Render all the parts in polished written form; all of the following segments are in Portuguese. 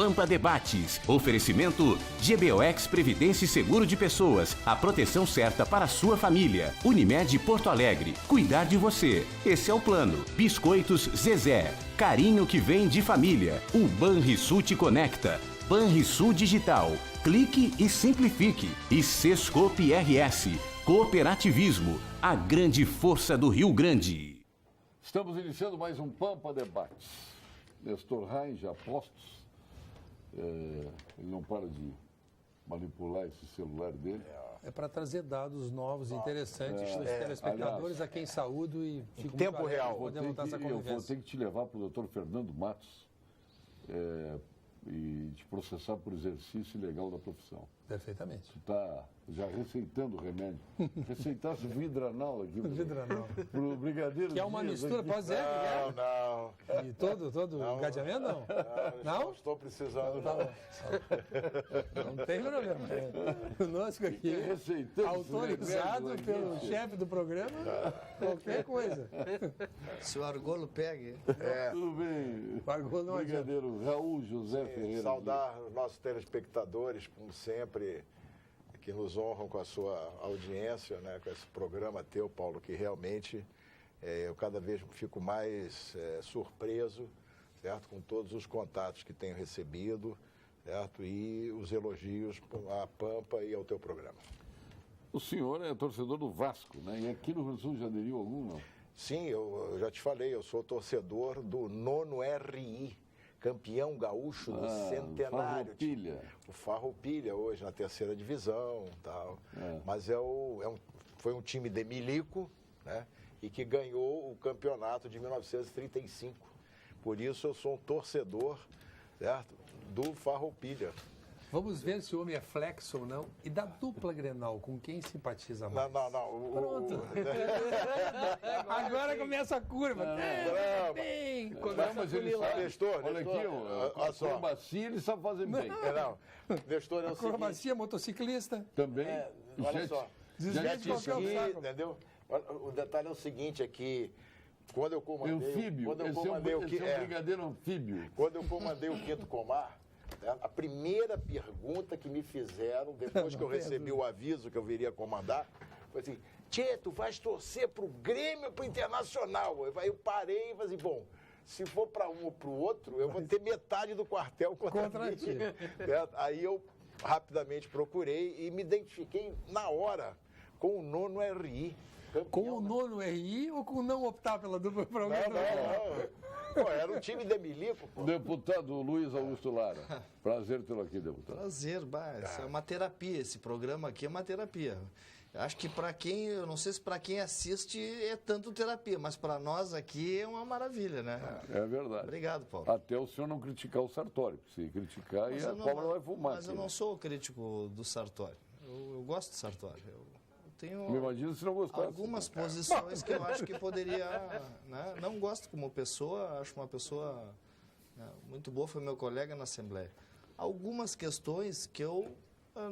Pampa Debates. Oferecimento GBOX Previdência e Seguro de Pessoas. A proteção certa para a sua família. Unimed Porto Alegre. Cuidar de você. Esse é o plano. Biscoitos Zezé. Carinho que vem de família. O Banrisul te conecta. Banrisul Digital. Clique e simplifique. E Sescope RS. Cooperativismo. A grande força do Rio Grande. Estamos iniciando mais um Pampa Debates. Nestor Reis, já postos. Ele não para de manipular esse celular dele. É para trazer dados novos, interessantes dos telespectadores, a quem saúdo e fico em tempo real. Eu vou ter que te levar para o Dr. Fernando Matos e te processar por exercício ilegal da profissão. Perfeitamente. Tu está já receitando o remédio. Receitasse Vidranal aqui. Vidranal. Pro Brigadeiro. Que é uma mistura, pode dizer? Não. E todo engadeamento, não? Não estou precisando, não. Não tem problema. Conosco aqui, autorizado pelo chefe do programa, qualquer coisa. Se o Argolo pegue. Tudo bem. O Argolo não adianta. Brigadeiro Raul José Ferreira. Saudar os nossos telespectadores, como sempre, que nos honram com a sua audiência, né, com esse programa teu, Paulo, que realmente eu cada vez fico mais surpreso, certo, com todos os contatos que tenho recebido, certo, e os elogios à Pampa e ao teu programa. O senhor é torcedor do Vasco, né? E aqui no Rio Grande do Sul já aderiu algum, não? Sim, eu já te falei, eu sou torcedor do 9º RI. Campeão gaúcho do centenário. O Farroupilha hoje na 3ª divisão, tal. Mas foi um time de milico, né? E que ganhou o campeonato de 1935. Por isso eu sou um torcedor, certo, do Farroupilha. Vamos ver se o homem é flexo ou não. E da dupla Grenal, com quem simpatiza mais? Não. Pronto. Agora começa a curva. Mas ele sabe, Nestor, olha aqui, a acrobacia ele sabe fazer bem. Nestor é o seguinte... Acrobacia, motociclista. Também. Olha só. Desvia de qualquer obstáculo. Entendeu? O detalhe é o seguinte, é que quando eu comandei... Anfíbio. Esse é um brigadeiro anfíbio. Quando eu comandei o 5º Comar, a primeira pergunta que me fizeram, depois que eu recebi o aviso que eu viria comandar, foi assim: Tchê, tu vais torcer pro Grêmio ou pro Internacional? Aí eu parei e falei assim, bom, se for para um ou para o outro, eu vou ter metade do quartel contra ti. Aí eu rapidamente procurei e me identifiquei na hora com o 9º RI. Com o 9º RI ou com não optar pela dupla programa? Não. Pô, era um time de milico, pô. Deputado Luiz Augusto Lara. Prazer tê-lo aqui, deputado. Prazer, isso é uma terapia. Esse programa aqui é uma terapia. Eu acho que para quem, eu não sei se para quem assiste é tanto terapia, mas para nós aqui é uma maravilha, né? É verdade. Obrigado, Paulo. Até o senhor não criticar o Sartori. Se criticar, e a cobra vai fumar. Mas eu não sou crítico do Sartori. Eu gosto do Sartori. Tenho me imagino se não gostasse. Algumas posições que eu acho que poderia... Né? Não gosto como pessoa, acho uma pessoa muito boa, foi meu colega na Assembleia. Algumas questões que eu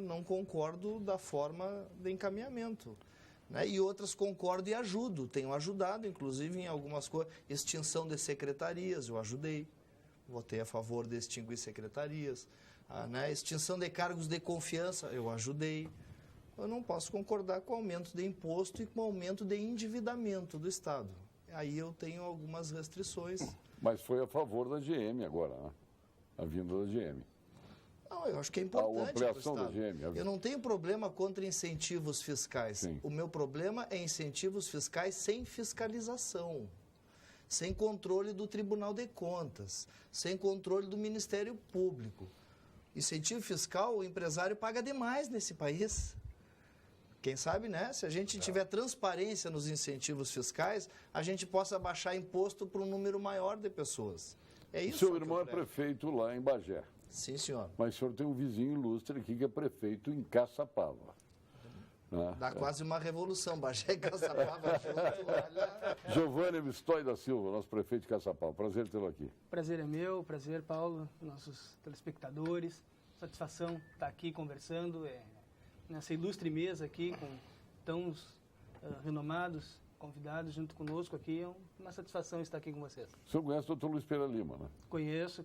não concordo da forma de encaminhamento. Né? E outras concordo e ajudo. Tenho ajudado, inclusive, em algumas coisas. Extinção de secretarias, eu ajudei. Votei a favor de extinguir secretarias. Né? Extinção de cargos de confiança, eu ajudei. Eu não posso concordar com o aumento de imposto e com o aumento de endividamento do Estado. Aí eu tenho algumas restrições. Mas foi a favor da GM agora, né? A vinda da GM. Não, eu acho que é importante. A ampliação da GM. Eu não tenho problema contra incentivos fiscais. Sim. O meu problema é incentivos fiscais sem fiscalização, sem controle do Tribunal de Contas, sem controle do Ministério Público. Incentivo fiscal, o empresário paga demais nesse país. Quem sabe, né? Se a gente tiver transparência nos incentivos fiscais, a gente possa baixar imposto para um número maior de pessoas. É isso. Seu irmão é prefeito lá em Bagé. Sim, senhor. Mas o senhor tem um vizinho ilustre aqui que é prefeito em Caçapava. Dá quase uma revolução, Bagé e Caçapava junto, olha... Giovanni Bistói da Silva, nosso prefeito de Caçapava. Prazer tê-lo aqui. Prazer é meu, prazer, Paulo, nossos telespectadores. Satisfação estar aqui conversando nessa ilustre mesa aqui com tão renomados convidados junto conosco aqui. É uma satisfação estar aqui com vocês. O senhor conhece o Dr. Luiz Pereira Lima, né? Conheço.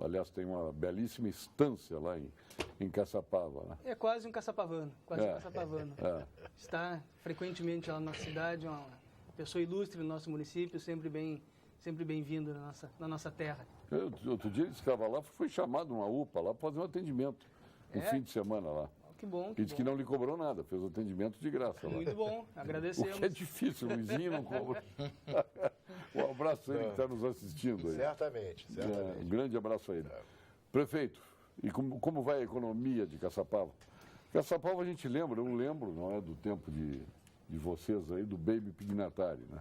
Aliás, tem uma belíssima estância lá em Caçapava, né? É quase um caçapavano, Está frequentemente lá na nossa cidade, uma pessoa ilustre no nosso município, sempre bem-vindo na nossa terra. Outro dia ele estava lá, foi chamado uma UPA lá para fazer um atendimento, um fim de semana lá. Que bom, E disse que não lhe cobrou nada, fez o atendimento de graça lá. Muito bom, agradecemos. O que é difícil, o Luizinho não cobra. Um abraço a ele que está nos assistindo aí. Certamente. Um grande abraço a ele. Prefeito, e como vai a economia de Caçapava? Caçapava a gente lembra, eu lembro, não é, do tempo de vocês aí, do Baby Pignatari, né?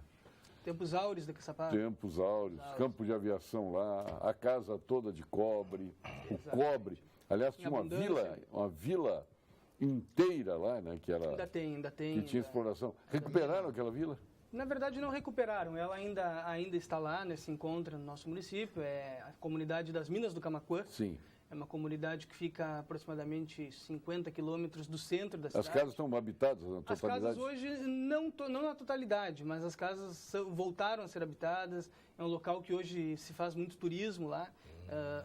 Tempos áureos da Caçapava. Tempos áureos, campo de aviação lá, a casa toda de cobre, o cobre. Aliás, tinha uma vila inteira lá, né? Que era, ainda tem. Que tinha exploração. Recuperaram aquela vila? Na verdade, não recuperaram. Ela ainda está lá, né, se encontra no nosso município. É a comunidade das Minas do Camaquã. Sim. É uma comunidade que fica aproximadamente 50 quilômetros do centro da cidade. As casas estão habitadas na totalidade? As casas hoje, não na totalidade, mas as casas voltaram a ser habitadas. É um local que hoje se faz muito turismo lá,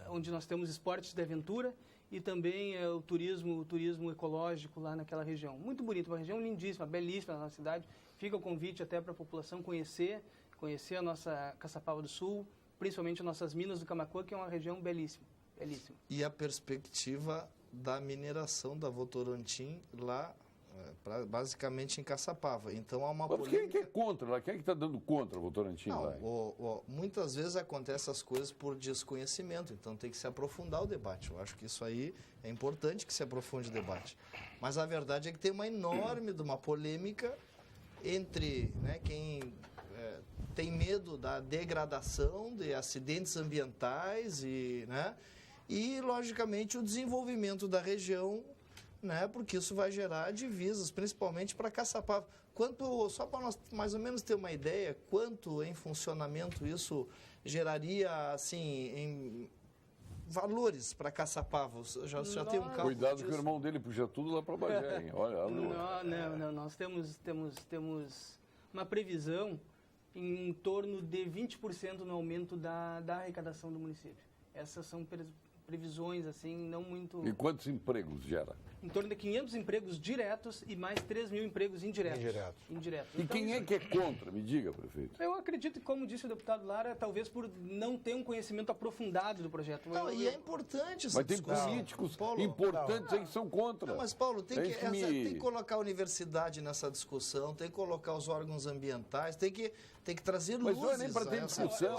onde nós temos esportes de aventura e também o turismo ecológico lá naquela região. Muito bonito, uma região lindíssima, belíssima na nossa cidade. Fica o convite até para a população conhecer a nossa Caçapava do Sul, principalmente as nossas Minas do Camaquã, que é uma região belíssima. E a perspectiva da mineração da Votorantim lá, basicamente em Caçapava. Então há uma polêmica... Quem é que é contra lá? Quem é que está dando contra a Votorantim lá? Muitas vezes acontecem essas coisas por desconhecimento, então tem que se aprofundar o debate. Eu acho que isso aí é importante que se aprofunde o debate. Mas a verdade é que tem uma enorme de uma polêmica entre, né, quem tem medo da degradação, de acidentes ambientais e, logicamente, o desenvolvimento da região, né, porque isso vai gerar divisas, principalmente para Caçapava. Só para nós mais ou menos ter uma ideia, quanto em funcionamento isso geraria, assim, em valores para Caçapava? Já tem um cálculo Cuidado disso? que o irmão dele puxa tudo lá para Bagé, hein? Olha a lua. Não, nós temos uma previsão em torno de 20% no aumento da arrecadação do município. Essas são previsões, assim, não muito... E quantos empregos gera? Em torno de 500 empregos diretos e mais 3 mil empregos indiretos. E então, quem é que é contra? Me diga, prefeito. Eu acredito que, como disse o deputado Lara, talvez por não ter um conhecimento aprofundado do projeto. E é importante essa Mas tem discussão. Políticos importantes aí que são contra. Não, mas, Paulo, tem que colocar a universidade nessa discussão, tem que colocar os órgãos ambientais, tem que trazer luzes. Mas não é nem para ter discussão.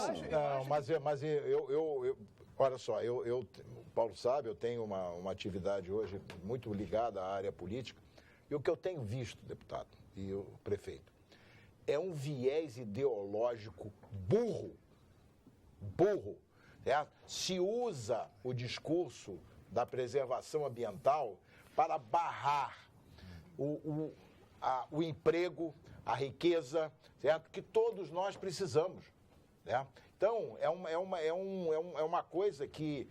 Olha só, o Paulo sabe, eu tenho uma atividade hoje muito ligada à área política, e o que eu tenho visto, deputado e o prefeito, é um viés ideológico burro, certo? Se usa o discurso da preservação ambiental para barrar o emprego, a riqueza, certo? Que todos nós precisamos, né? Então, é uma coisa que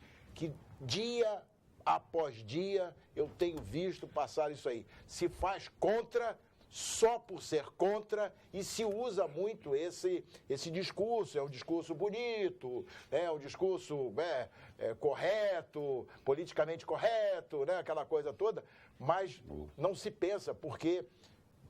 dia após dia eu tenho visto passar isso aí. Se faz contra, só por ser contra, e se usa muito esse discurso. É um discurso bonito, é um discurso correto, politicamente correto, né? Aquela coisa toda, mas não se pensa, porque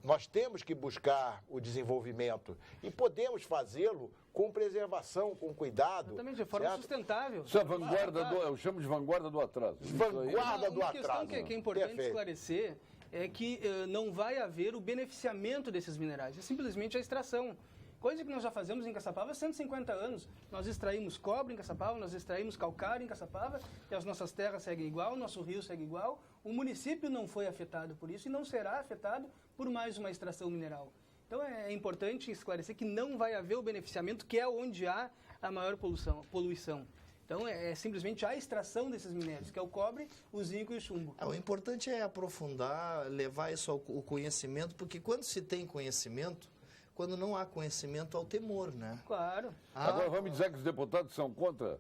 nós temos que buscar o desenvolvimento e podemos fazê-lo com preservação, com cuidado. Exatamente, de forma sustentável. Isso é vanguarda eu chamo de vanguarda do atraso. Vanguarda do atraso. Uma questão que é importante esclarecer é que não vai haver o beneficiamento desses minerais, é simplesmente a extração. Coisa que nós já fazemos em Caçapava há 150 anos. Nós extraímos cobre em Caçapava, nós extraímos calcário em Caçapava, e as nossas terras seguem igual, o nosso rio segue igual. O município não foi afetado por isso e não será afetado por mais uma extração mineral. Então é importante esclarecer que não vai haver o beneficiamento, que é onde há a maior poluição. Então é simplesmente a extração desses minérios, que é o cobre, o zinco e o chumbo. O importante é aprofundar, levar isso ao conhecimento, porque quando se tem conhecimento, quando não há conhecimento, há o temor, né? Claro. Agora vamos dizer que os deputados são contra?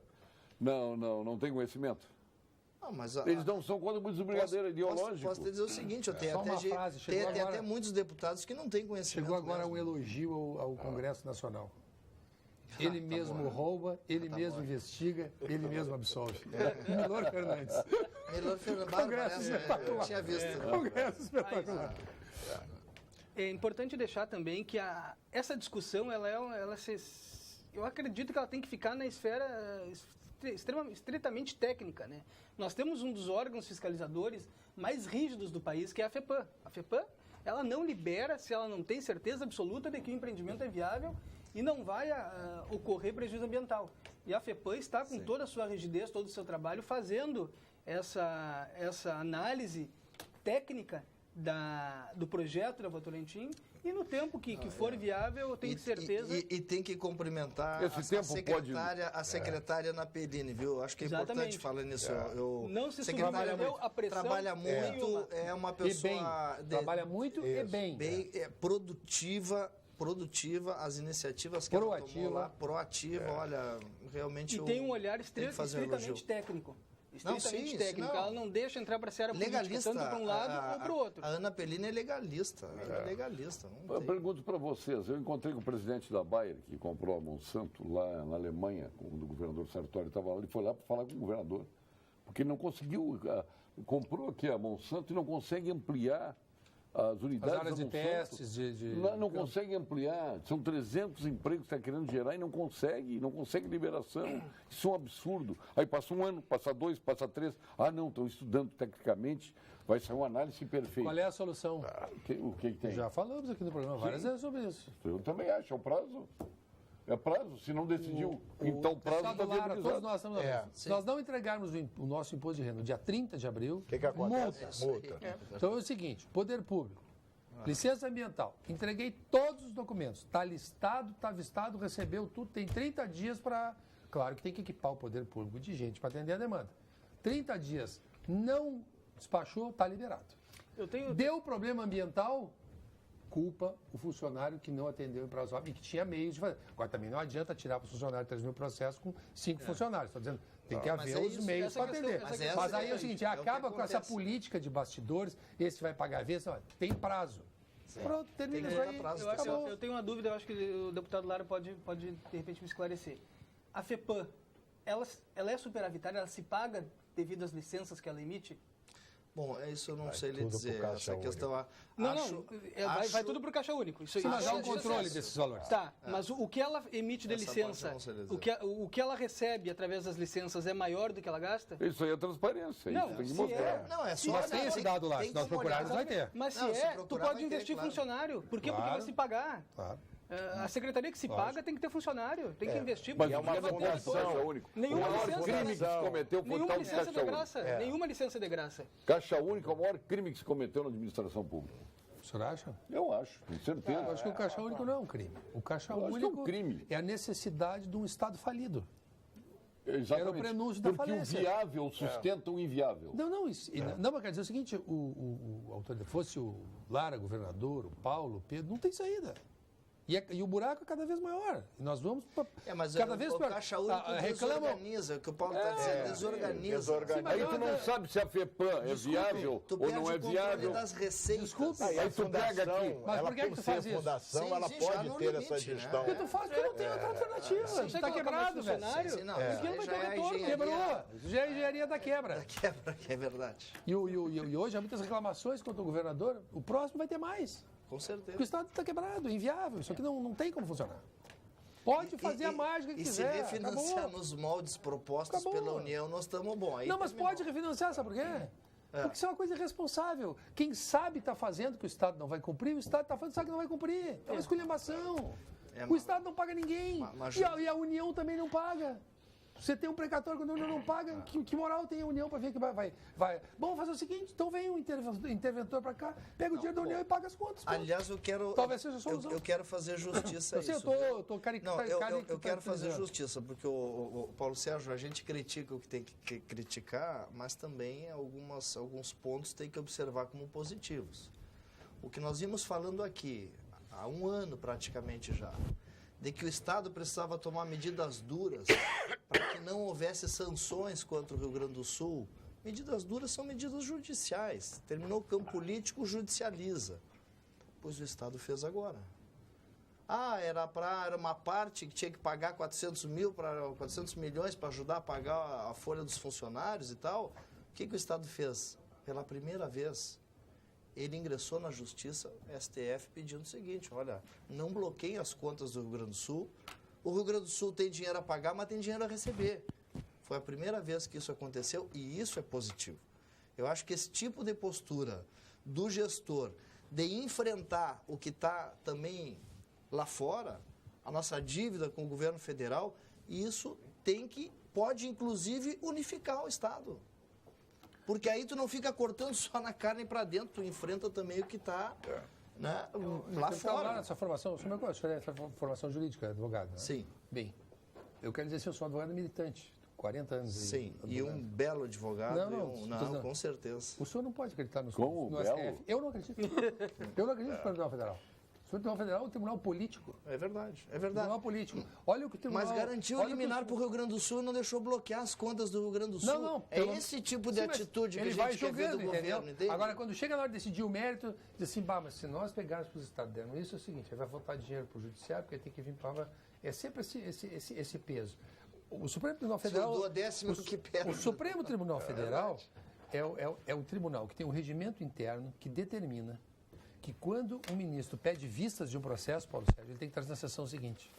Não tem conhecimento? Não, mas eles não são contra muitos brigadeiros ideológicos. Posso te dizer o seguinte, eu tenho até muitos deputados que não têm conhecimento. Chegou agora um elogio ao Congresso Nacional. Ele mesmo rouba, ele mesmo investiga, ele mesmo absolve. Milor Fernandes. Milor Fernandes, Congresso espetacular. eu tinha visto. Congresso espetacular. É importante deixar também que essa discussão, eu acredito que ela tem que ficar na esfera estritamente técnica, né? Nós temos um dos órgãos fiscalizadores mais rígidos do país, que é a FEPAM. A FEPAM, ela não libera se ela não tem certeza absoluta de que o empreendimento é viável e não vai ocorrer prejuízo ambiental. E a FEPAM está com toda a sua rigidez, todo o seu trabalho, fazendo essa análise técnica do projeto da Votorantim, e no tempo que for viável, eu tenho certeza... E tem que cumprimentar a secretária Naperini, viu? Acho que é importante falar nisso. Não se submeteu à pressão. Trabalha muito, é uma pessoa... Trabalha muito e bem. Produtiva, as iniciativas que ela tomou lá, proativa, olha, realmente... E tem um olhar estritamente técnico. Estritamente técnica, ela não deixa entrar para a seara política, tanto para um lado ou para o outro. A Ana Pellini é legalista, Eu pergunto para vocês, eu encontrei com o presidente da Bayer, que comprou a Monsanto lá na Alemanha, quando o governador Sartori estava lá, ele foi lá para falar com o governador, porque ele não conseguiu, comprou aqui a Monsanto e não consegue ampliar as unidades as áreas de testes não consegue ampliar, são 300 empregos que está querendo gerar e não consegue liberação, isso é um absurdo. Aí passa um ano, passa 2, passa 3, não, estão estudando tecnicamente, vai sair uma análise perfeita. Qual é a solução? O que tem? Já falamos aqui no programa várias vezes sobre isso. Eu também acho, é o prazo. É prazo, se não decidiu, então o prazo está viabilizado. Todos nós estamos se nós não entregarmos o nosso imposto de renda no dia 30 de abril, o que acontece? Multa. Então é o seguinte, poder público, licença ambiental, entreguei todos os documentos, está listado, está avistado, recebeu tudo, tem 30 dias para... Claro que tem que equipar o poder público de gente para atender a demanda. 30 dias, não despachou, está liberado. Deu problema ambiental... culpa o funcionário que não atendeu em prazo hábil e que tinha meios de fazer. Agora, também não adianta tirar para o funcionário 3 mil processos com 5 funcionários. Estou dizendo, tem que haver os meios para atender. Mas aí é o seguinte, acaba com essa política de bastidores, esse vai pagar a vez, tem prazo. Pronto, termina isso aí. Eu tenho uma dúvida, eu acho que o deputado Lara pode de repente me esclarecer. A FEPAM, ela é superavitária, ela se paga devido às licenças que ela emite? Bom, isso eu não sei lhe dizer. Essa questão. Vai tudo para o Caixa Único. Isso, mas há um controle desses valores. Tá, mas o que ela emite de licença, o que ela recebe através das licenças é maior do que ela gasta? Isso aí é transparência. Não, isso tem que mostrar. Mas tem esse dado lá, se nós procurarmos, vai ter. Mas tu pode investir em funcionário. Por quê? Porque vai se pagar. Claro. A secretaria que se paga tem que ter funcionário, tem que investir. Mas é uma fundação única. Nenhuma crime que se cometeu foi tal licença de graça. Nenhuma licença de graça. Caixa Única é o maior crime que se cometeu na administração pública. O senhor acha? Eu acho, tenho certeza. Eu acho que o Caixa Único não é um crime. O Caixa Único é um crime. É a necessidade de um Estado falido. Exatamente. Era o prenúncio da falência. Porque o viável sustenta o inviável. Não, mas quer dizer o seguinte, fosse o Lara, governador, o Paulo, o Pedro, não tem saída. E o buraco é cada vez maior. E nós vamos cada vez pior. O Caixa Único desorganiza, o que o Paulo está dizendo, desorganiza. Aí tu não sabe se a FEPAM é viável ou não é viável. Das receitas. Desculpe. Aí tu pega aqui. Mas por que tu faz isso? Fundação, ela pode ter essa gestão. Porque tu faz porque não tem outra alternativa. Você está quebrado, velho. Aquilo vai correr todo. Quebrou. Já é a engenharia da quebra. Da quebra, que é verdade. E hoje há muitas reclamações contra o governador. O próximo vai ter mais. Com certeza. Porque o Estado está quebrado, inviável. Isso aqui não tem como funcionar. Pode fazer a mágica que quiser. E se refinanciar nos moldes propostos pela União, nós estamos bom. Aí mas pode refinanciar, sabe por quê? Porque isso é uma coisa irresponsável. Quem sabe está fazendo que o Estado não vai cumprir, o Estado está fazendo sabe que não vai cumprir. É uma esculhambação. O Estado não paga ninguém. E a União também não paga. Você tem um precatório quando a União não paga, que moral tem a União para ver que vai? Bom, fazer o seguinte, então vem um interventor para cá, pega o dinheiro da União e paga as contas. Aliás, eu quero... Talvez seja a solução. Eu quero fazer justiça a isso. Eu estou eu quero fazer justiça, porque o Paulo Sérgio, a gente critica o que tem que criticar, mas também alguns pontos tem que observar como positivos. O que nós vimos falando aqui, há um ano praticamente já, de que o Estado precisava tomar medidas duras para que não houvesse sanções contra o Rio Grande do Sul. Medidas duras são medidas judiciais. Terminou o campo político, judicializa. Pois o Estado fez agora. Era uma parte que tinha que pagar 400 milhões para ajudar a pagar a folha dos funcionários e tal. O que o Estado fez? Pela primeira vez, ele ingressou na Justiça, STF, pedindo o seguinte: olha, não bloqueiem as contas do Rio Grande do Sul. O Rio Grande do Sul tem dinheiro a pagar, mas tem dinheiro a receber. Foi a primeira vez que isso aconteceu e isso é positivo. Eu acho que esse tipo de postura do gestor de enfrentar o que está também lá fora, a nossa dívida com o governo federal, isso pode inclusive unificar o Estado. Porque aí tu não fica cortando só na carne para dentro, tu enfrenta também o que está lá fora. Essa formação, essa formação jurídica, advogado. Né? Sim. Bem, eu quero dizer que eu sou advogado militante, 40 anos. Sim, e um belo advogado. Não, com certeza. O senhor não pode acreditar no belo? STF. Eu não acredito. Eu não acredito no Tribunal Federal. O Tribunal Federal é um tribunal político. É verdade, é verdade. Tribunal político. Olha o que o tribunal... Mas garantiu liminar para o Rio Grande do Sul e não deixou bloquear as contas do Rio Grande do Sul. Não. Esse tipo de atitude que a gente quer ver do governo, entende? Agora, quando chega na hora de decidir o mérito, diz assim, mas se nós pegarmos para os estados dando isso, é o seguinte, vai faltar dinheiro para o judiciário, porque tem que vir para... É sempre esse peso. O Supremo Tribunal Federal... O Supremo Tribunal Federal é um tribunal que tem um regimento interno que determina que quando um ministro pede vistas de um processo, Paulo Sérgio, ele tem que trazer na sessão seguinte.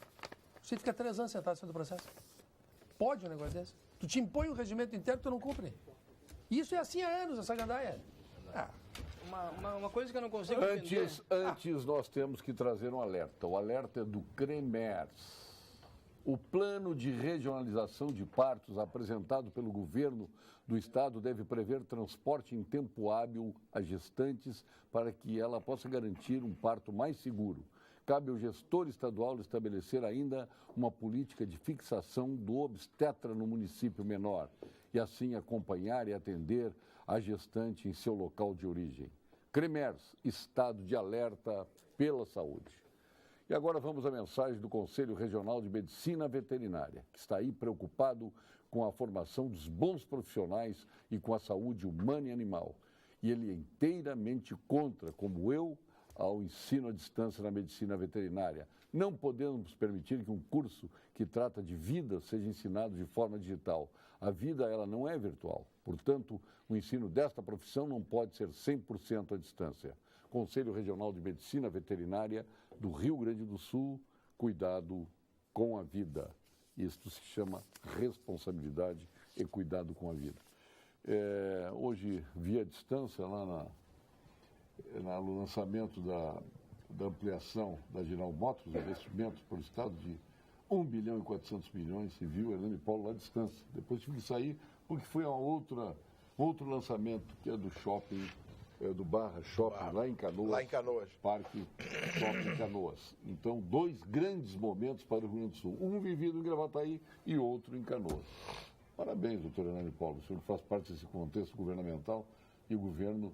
Você fica 3 anos sentado dentro do processo. Pode um negócio desse? Tu te impõe um regimento interno que tu não cumpre. Isso é assim há anos, essa gandaia. Uma coisa que eu não consigo entender... Antes nós temos que trazer um alerta. O alerta é do CREMERS. O plano de regionalização de partos apresentado pelo governo do Estado deve prever transporte em tempo hábil a gestantes para que ela possa garantir um parto mais seguro. Cabe ao gestor estadual estabelecer ainda uma política de fixação do obstetra no município menor e assim acompanhar e atender a gestante em seu local de origem. CREMERS, estado de alerta pela saúde. E agora vamos à mensagem do Conselho Regional de Medicina Veterinária, que está aí preocupado com a formação dos bons profissionais e com a saúde humana e animal. E ele é inteiramente contra, como eu, ao ensino à distância na medicina veterinária. Não podemos permitir que um curso que trata de vida seja ensinado de forma digital. A vida, ela não é virtual. Portanto, o ensino desta profissão não pode ser 100% à distância. Conselho Regional de Medicina Veterinária do Rio Grande do Sul, cuidado com a vida. Isto se chama responsabilidade e cuidado com a vida. Hoje, via distância, lá no lançamento da ampliação da General Motors, investimentos por estado de 1 bilhão e 400 milhões, se viu Helena e Paulo lá à distância. Depois tive que sair porque foi outro lançamento, que é do shopping, do Barra Shopping, lá em Canoas. Lá em Canoas. Parque Shopping Canoas. Então, 2 grandes momentos para o Rio Grande do Sul. Um vivido em Gravataí e outro em Canoas. Parabéns, doutor Hernani Paulo. O senhor faz parte desse contexto governamental e o governo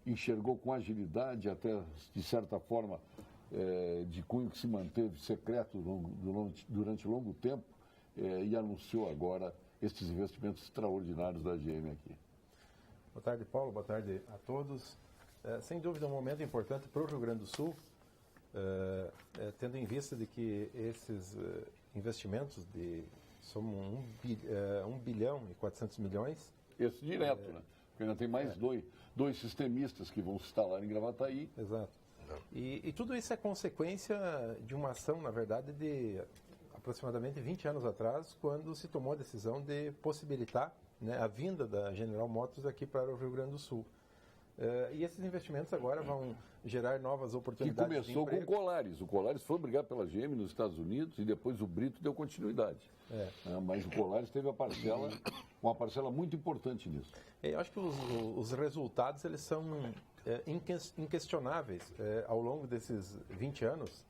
enxergou com agilidade, até de certa forma, de cunho que se manteve secreto durante longo tempo, e anunciou agora estes investimentos extraordinários da GM aqui. Boa tarde, Paulo. Boa tarde a todos. Sem dúvida, um momento importante para o Rio Grande do Sul, tendo em vista de que esses investimentos somam 1 bilhão e 400 milhões. Esse direto, né? Porque ainda tem mais dois sistemistas que vão se instalar em Gravataí. Exato. E tudo isso é consequência de uma ação, na verdade, de aproximadamente 20 anos atrás, quando se tomou a decisão de possibilitar, né, a vinda da General Motors aqui para o Rio Grande do Sul. E esses investimentos agora vão gerar novas oportunidades. Que começou com o Colares. O Colares foi brigado pela GM nos Estados Unidos e depois o Brito deu continuidade. Mas o Colares teve uma parcela muito importante nisso. Eu acho que os resultados eles são inquestionáveis. Ao longo desses 20 anos,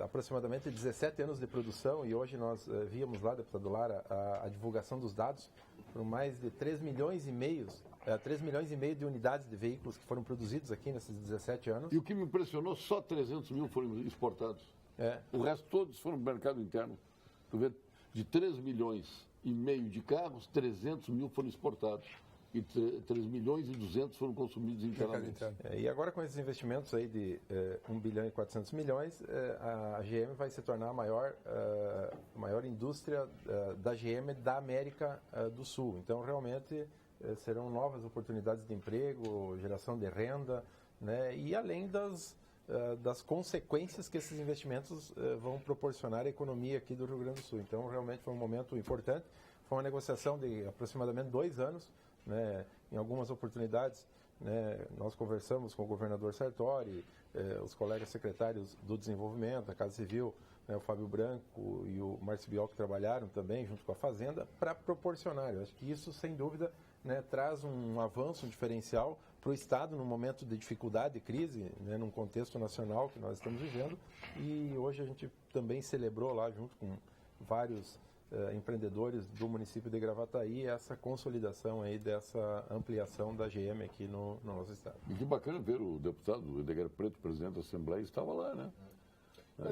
aproximadamente 17 anos de produção, e hoje nós víamos lá, deputado Lara, a divulgação dos dados, por mais de 3 milhões e meio de unidades de veículos que foram produzidos aqui nesses 17 anos. E o que me impressionou, só 300 mil foram exportados. O resto todos foram no mercado interno. Tu vê, de 3 milhões e meio de carros, 300 mil foram exportados. e 3 milhões e 200 foram consumidos internamente. E agora com esses investimentos aí de 1 bilhão e 400 milhões, a GM vai se tornar a maior indústria da GM da América do Sul. Então, realmente, serão novas oportunidades de emprego, geração de renda, né? E além das consequências que esses investimentos vão proporcionar à economia aqui do Rio Grande do Sul. Então, realmente foi um momento importante. Foi uma negociação de aproximadamente 2 anos, né? Em algumas oportunidades, né, nós conversamos com o governador Sartori, os colegas secretários do Desenvolvimento, da Casa Civil, né, o Fábio Branco e o Márcio Biol, que trabalharam também junto com a Fazenda, para proporcionar. Eu acho que isso, sem dúvida, né, traz um avanço, um diferencial para o Estado num momento de dificuldade, de crise, né, num contexto nacional que nós estamos vivendo. E hoje a gente também celebrou lá, junto com vários empreendedores do município de Gravataí, essa consolidação aí dessa ampliação da GM aqui no nosso estado. E que bacana ver o deputado Edgar Preto, presidente da Assembleia, estava lá, né?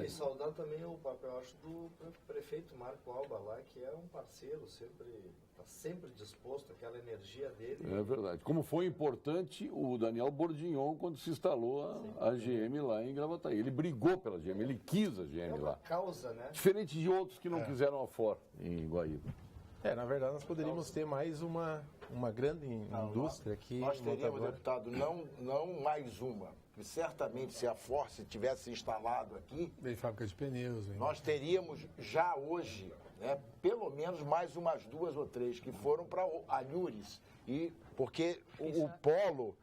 E saudar também o papel, acho, do prefeito Marco Alba lá, que é um parceiro, está sempre disposto, aquela energia dele. É verdade. Como foi importante o Daniel Bordignon quando se instalou a GM lá em Gravataí. Ele brigou pela GM, ele quis a GM lá. Causa, né? Diferente de outros que não quiseram a Ford em Guaíba. Na verdade, nós poderíamos ter mais uma grande indústria aqui. Nós teríamos, deputado, não mais uma. Porque certamente, se a Force tivesse instalado aqui, Bem fábrica de pneus. Hein? nós teríamos já hoje, né, pelo menos mais umas 2 ou 3 que foram para Alhures. Porque o polo,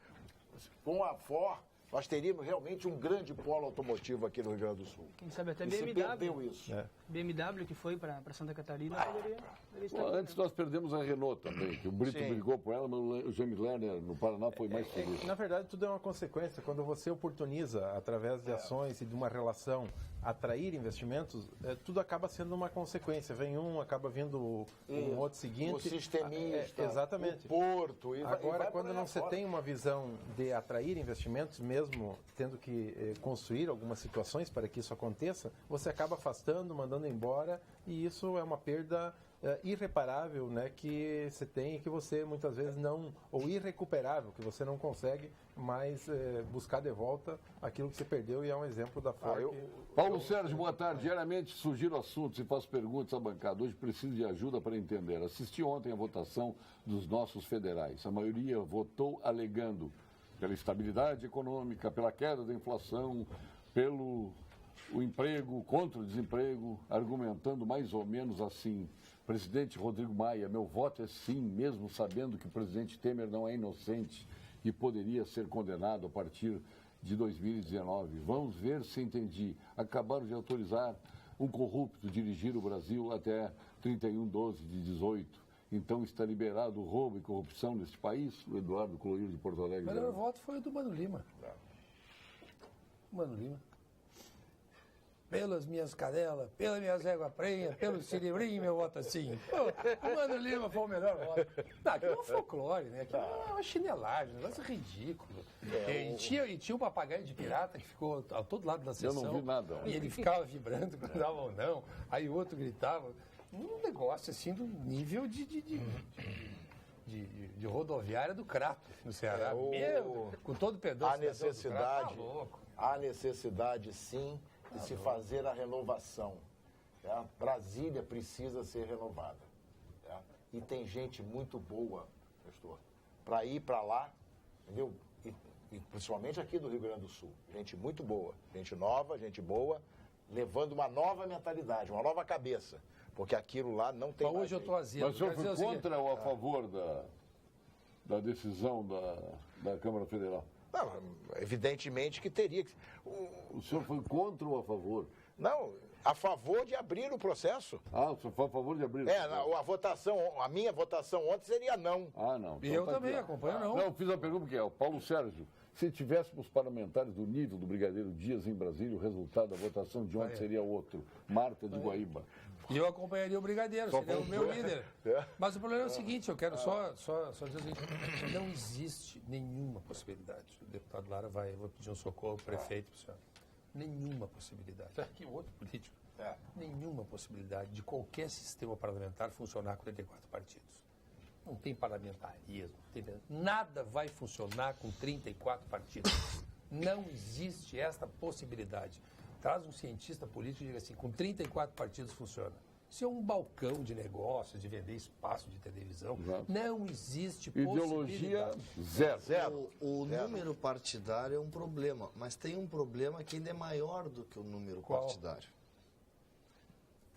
com a Ford, nós teríamos realmente um grande polo automotivo aqui no Rio Grande do Sul. Quem sabe até E se BMW. perdeu isso. BMW que foi para Santa Catarina poderia estar. Antes nós perdemos a Renault também, que o Brito brigou por ela, mas o James Lerner no Paraná foi mais feliz. Na verdade, tudo é uma consequência. Quando você oportuniza, através de ações e de uma relação, atrair investimentos, tudo acaba sendo uma consequência. Vem acaba vindo um outro seguinte. O sistemista, exatamente. o porto. Agora, quando não se tem uma visão de atrair investimentos, mesmo tendo que construir algumas situações para que isso aconteça, você acaba afastando, mandando embora, e isso é uma perda irreparável, né, que você tem e que você muitas vezes não, ou irrecuperável, que você não consegue mais buscar de volta aquilo que você perdeu, e é um exemplo da forma. Paulo Sérgio, boa tarde. Diariamente sugiro assuntos e faço perguntas à bancada. Hoje preciso de ajuda para entender. Assisti ontem a votação dos nossos federais. A maioria votou alegando pela estabilidade econômica, pela queda da inflação, pelo o emprego, contra o desemprego, argumentando mais ou menos assim: presidente Rodrigo Maia, meu voto é sim, mesmo sabendo que o presidente Temer não é inocente e poderia ser condenado a partir de 2019. Vamos ver se entendi. Acabaram de autorizar um corrupto dirigir o Brasil até 31/12/18. Então está liberado o roubo e corrupção neste país? O Eduardo Cloir de Porto Alegre. O melhor voto foi o do Mano Lima. Mano Lima. Pelas minhas cadelas, pelas minhas éguas prenhas, pelo Ciribrim, meu voto assim. Pô, o Mano Lima foi o melhor voto. Não, aquilo é um folclore, né? Aquilo é uma chinelagem, um negócio ridículo. E tinha um papagaio de pirata que ficou a todo lado da sessão. Eu não vi nada. E ele ficava vibrando quando dava ou não. Aí o outro gritava. Um negócio assim do nível de rodoviária do Crato, no Ceará. Com todo o pedaço. Há necessidade, sim, de se fazer a renovação. Tá? Brasília precisa ser renovada. Tá? E tem gente muito boa, pastor, para ir para lá, entendeu? E principalmente aqui do Rio Grande do Sul. Gente muito boa, gente nova, gente boa, levando uma nova mentalidade, uma nova cabeça. Porque aquilo lá não tem. Mas hoje eu estou azedo. Mas o senhor foi contra ou a favor da decisão da Câmara Federal? Não, evidentemente que teria que. O senhor foi contra ou a favor? Não, a favor de abrir o processo. Ah, o senhor foi a favor de abrir o processo? A minha votação ontem seria não. Ah, não. E eu também acompanho não. Não, eu fiz a pergunta que é, o Paulo Sérgio, se tivéssemos parlamentares do nível do Brigadeiro Dias em Brasília, o resultado da votação de ontem seria outro. Marta de Guaíba. E eu acompanharia o Brigadeiro, seria o meu líder. Mas o problema é o seguinte, eu quero só dizer o seguinte: não existe nenhuma possibilidade. O deputado Lara vou pedir um socorro ao prefeito para o senhor. Nenhuma possibilidade. Que outro político. Nenhuma possibilidade de qualquer sistema parlamentar funcionar com 34 partidos. Não tem parlamentarismo, nada vai funcionar com 34 partidos. Não existe esta possibilidade. Traz um cientista político e diga assim, com 34 partidos funciona. Isso é um balcão de negócios, de vender espaço de televisão. Exato. Não existe Ideologia possibilidade. zero. O número partidário é um problema, mas tem um problema que ainda é maior do que o número Qual? partidário.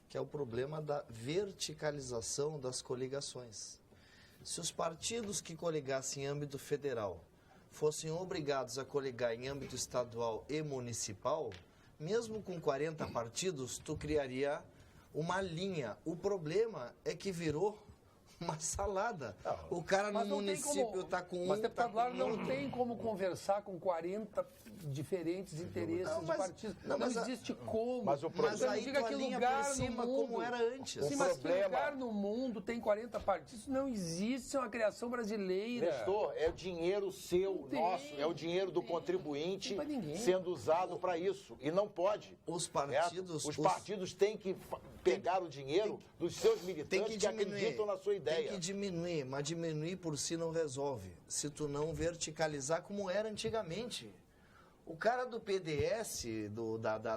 Que é o problema da verticalização das coligações. Se os partidos que coligassem em âmbito federal fossem obrigados a coligar em âmbito estadual e municipal, mesmo com 40 partidos, tu criaria uma linha. O problema é que virou uma salada. O cara no Mas não tem município como- está com Mas, um, deputado tá Lara, com não outro. tem como conversar com 40 diferentes interesses Não, mas- de partidos. não, Não, mas existe como. mas o Mas Então, aí diga tu que alinha lugar por no cima mundo- como era antes. Sim, mas que problema- lugar no mundo tem 40 partidos? Isso não existe, isso é uma criação brasileira. Nestor, é dinheiro seu, Não tem, nosso, é o dinheiro do não tem, contribuinte não tem pra ninguém. sendo usado para isso. E não pode. Os certo? partidos... Os partidos têm que pegar o dinheiro dos seus militantes Tem que, que diminuir. acreditam na sua ideia. Tem que diminuir, mas diminuir por si não resolve. Se tu não verticalizar como era antigamente. O cara do PDS,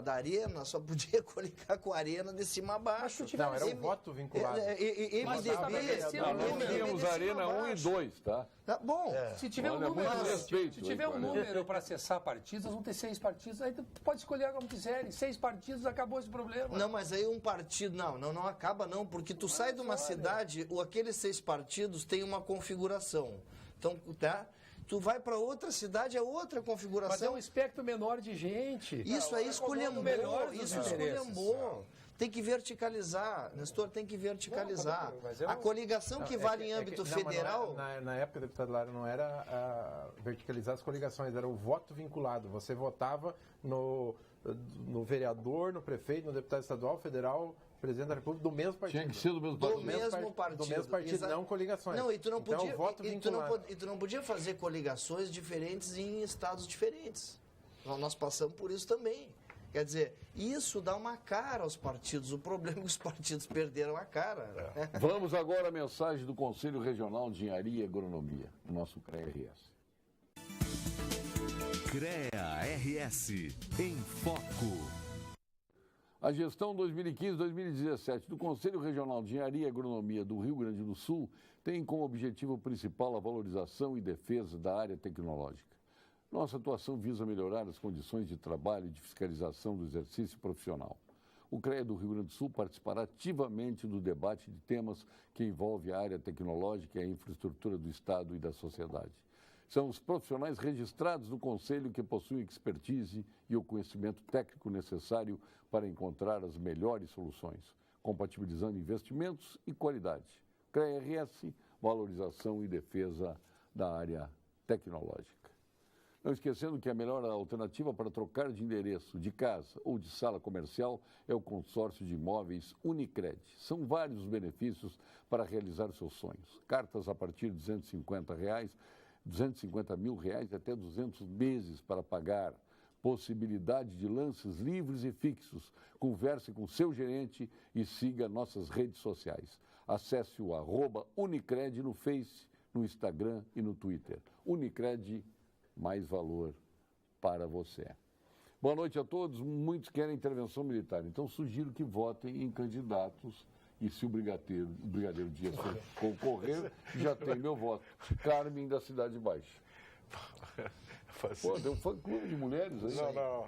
da Arena, só podia coligar com a Arena de cima a baixo. Não, era o voto vinculado. Mas MDB, estabelecido Não, nós número. tínhamos de a cima Arena a 1 e baixo. 2, tá? Tá bom. Se tiver Olha, um número, muito respeito se tiver aí, um número para acessar partidos, nós vamos ter 6 partidos. Aí tu pode escolher como quiserem. 6 partidos, acabou esse problema. Não, mas aí um partido... Não acaba não, porque tu sai de uma cidade, aqueles 6 partidos têm uma configuração. Então, tá? Tu vai para outra cidade, é outra Mas é configuração. um espectro menor de gente. Isso aí esculhambou, melhor dos isso interesses. esculhambou. Tem que verticalizar, Nestor, tem que verticalizar. Não, mas eu A não- coligação que vale em âmbito não, mas não federal... na época, deputado Lara, não era verticalizar as coligações, era o voto vinculado. Você votava no vereador, no prefeito, no deputado estadual, federal, presidente da República, do mesmo partido. Tinha que ser do mesmo Do partido. mesmo partido. Do mesmo partido, Exa- não coligações. Não, e tu não Então, podia, voto vinculado. e tu não podia fazer coligações diferentes em estados diferentes. Nós passamos por isso também. Quer dizer, isso dá uma cara aos partidos. O problema é que os partidos perderam a cara. Vamos agora à mensagem do Conselho Regional de Engenharia e Agronomia, o nosso CREA-RS. CREA-RS em Foco. A gestão 2015-2017 do Conselho Regional de Engenharia e Agronomia do Rio Grande do Sul tem como objetivo principal a valorização e defesa da área tecnológica. Nossa atuação visa melhorar as condições de trabalho e de fiscalização do exercício profissional. O CREA do Rio Grande do Sul participará ativamente do debate de temas que envolvem a área tecnológica e a infraestrutura do Estado e da sociedade. São os profissionais registrados no Conselho que possuem expertise e o conhecimento técnico necessário para encontrar as melhores soluções, compatibilizando investimentos e qualidade. CREA-RS, valorização e defesa da área tecnológica. Não esquecendo que a melhor alternativa para trocar de endereço, de casa ou de sala comercial é o consórcio de imóveis Unicred. São vários os benefícios para realizar seus sonhos. Cartas a partir de R$ 250 mil reais até 200 meses para pagar. Possibilidade de lances livres e fixos. Converse com seu gerente e siga nossas redes sociais. Acesse o @Unicred no Face, no Instagram e no Twitter. Unicred, mais valor para você. Boa noite a todos. Muitos querem intervenção militar, então sugiro que votem em candidatos. E se o Brigadeiro Dias concorrer, já tem meu voto. Carmen, da Cidade Baixa. Pô, tem um fã-clube de mulheres aí. Não.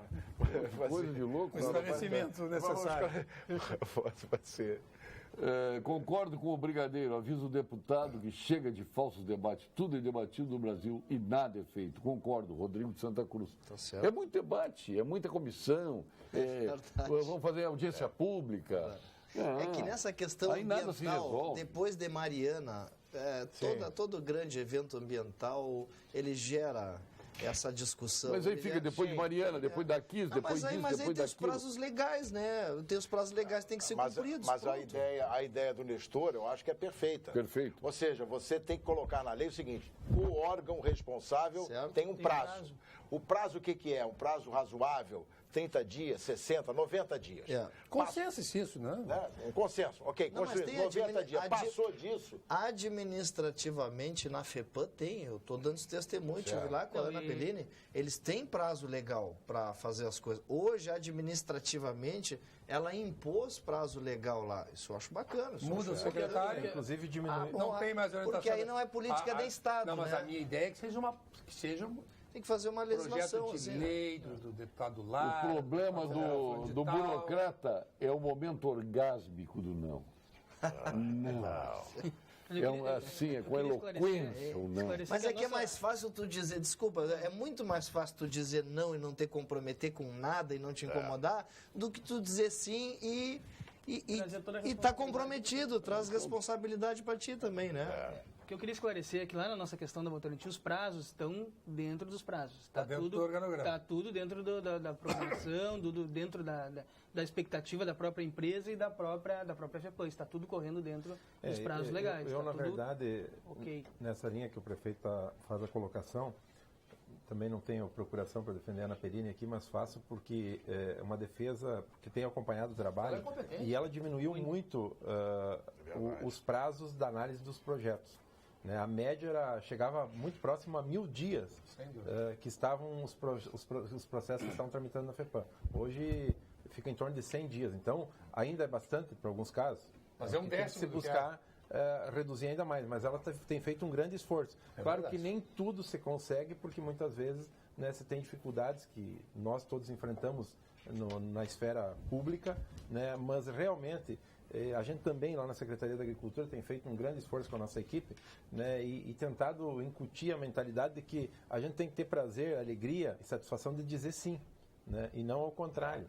Coisa de louco. O esclarecimento necessário. Pode ser. Concordo com o Brigadeiro. Aviso o deputado que chega de falsos debates. Tudo é debatido no Brasil e nada é feito. Concordo, Rodrigo de Santa Cruz. Tá certo. É muito debate, é muita comissão. Verdade. Vamos fazer audiência pública. É que nessa questão aí nada se ambiental, resolve. depois de Mariana, todo grande evento ambiental, ele gera essa discussão. Mas aí Ele fica gera- depois de Mariana, depois da Kiss, depois disso, mas aí depois tem os daquilo. prazos legais, né? Tem os prazos legais que têm que ser cumpridos. Mas a pronto. ideia do Nestor, eu acho que é perfeita. Perfeito. Ou seja, você tem que colocar na lei o seguinte: o órgão responsável Certo. tem um Tem prazo. prazo. O prazo o que é? Um prazo razoável? 30 dias, 60, 90 dias. Consenso isso, né? Um consenso. Ok, Não, mas tem 90 dias. Passou disso. Administrativamente, na FEPAM tem, eu estou dando esse testemunho, estive lá com a Ana Bellini, eles têm prazo legal para fazer as coisas. Hoje, administrativamente, ela impôs prazo legal lá. Isso eu acho bacana. Muda o secretário. Inclusive diminui. Não tem mais orientação. Porque aí não é política de Estado, Não, mas né? a minha ideia é que seja Tem que fazer uma legislação. projeto de assim, lei do deputado lá. O problema do burocrata é o momento orgásmico do não. Não. É com eloquência ou não. Mas é que é mais fácil tu dizer, desculpa, é muito mais fácil tu dizer não e não te comprometer com nada e não te incomodar, do que tu dizer sim e tá comprometido, traz responsabilidade para ti também, né? O que eu queria esclarecer é que lá na nossa questão da Votorantim, os prazos estão dentro dos prazos. Está dentro do organograma. Está tudo dentro da programação, dentro da expectativa da própria empresa e da própria FEPAM. Está tudo correndo dentro dos prazos legais. Eu na verdade, nessa linha que o prefeito faz a colocação, também não tenho procuração para defender a Ana Perini aqui, mas faço porque é uma defesa que tem acompanhado o trabalho e ela diminuiu muito os prazos da análise dos projetos. Né? A média chegava muito próximo a 1000 dias que estavam os processos que estavam tramitando na FEPAM. Hoje fica em torno de 100 dias. Então, ainda é bastante para alguns casos. Mas é um décimo se buscar reduzir ainda mais, mas ela tem feito um grande esforço. Claro que nem tudo se consegue, porque muitas vezes, né, você tem dificuldades que nós todos enfrentamos na esfera pública, né, mas realmente a gente também lá na Secretaria da Agricultura tem feito um grande esforço com a nossa equipe, né, e tentado incutir a mentalidade de que a gente tem que ter prazer, alegria e satisfação de dizer sim, né, e não ao contrário.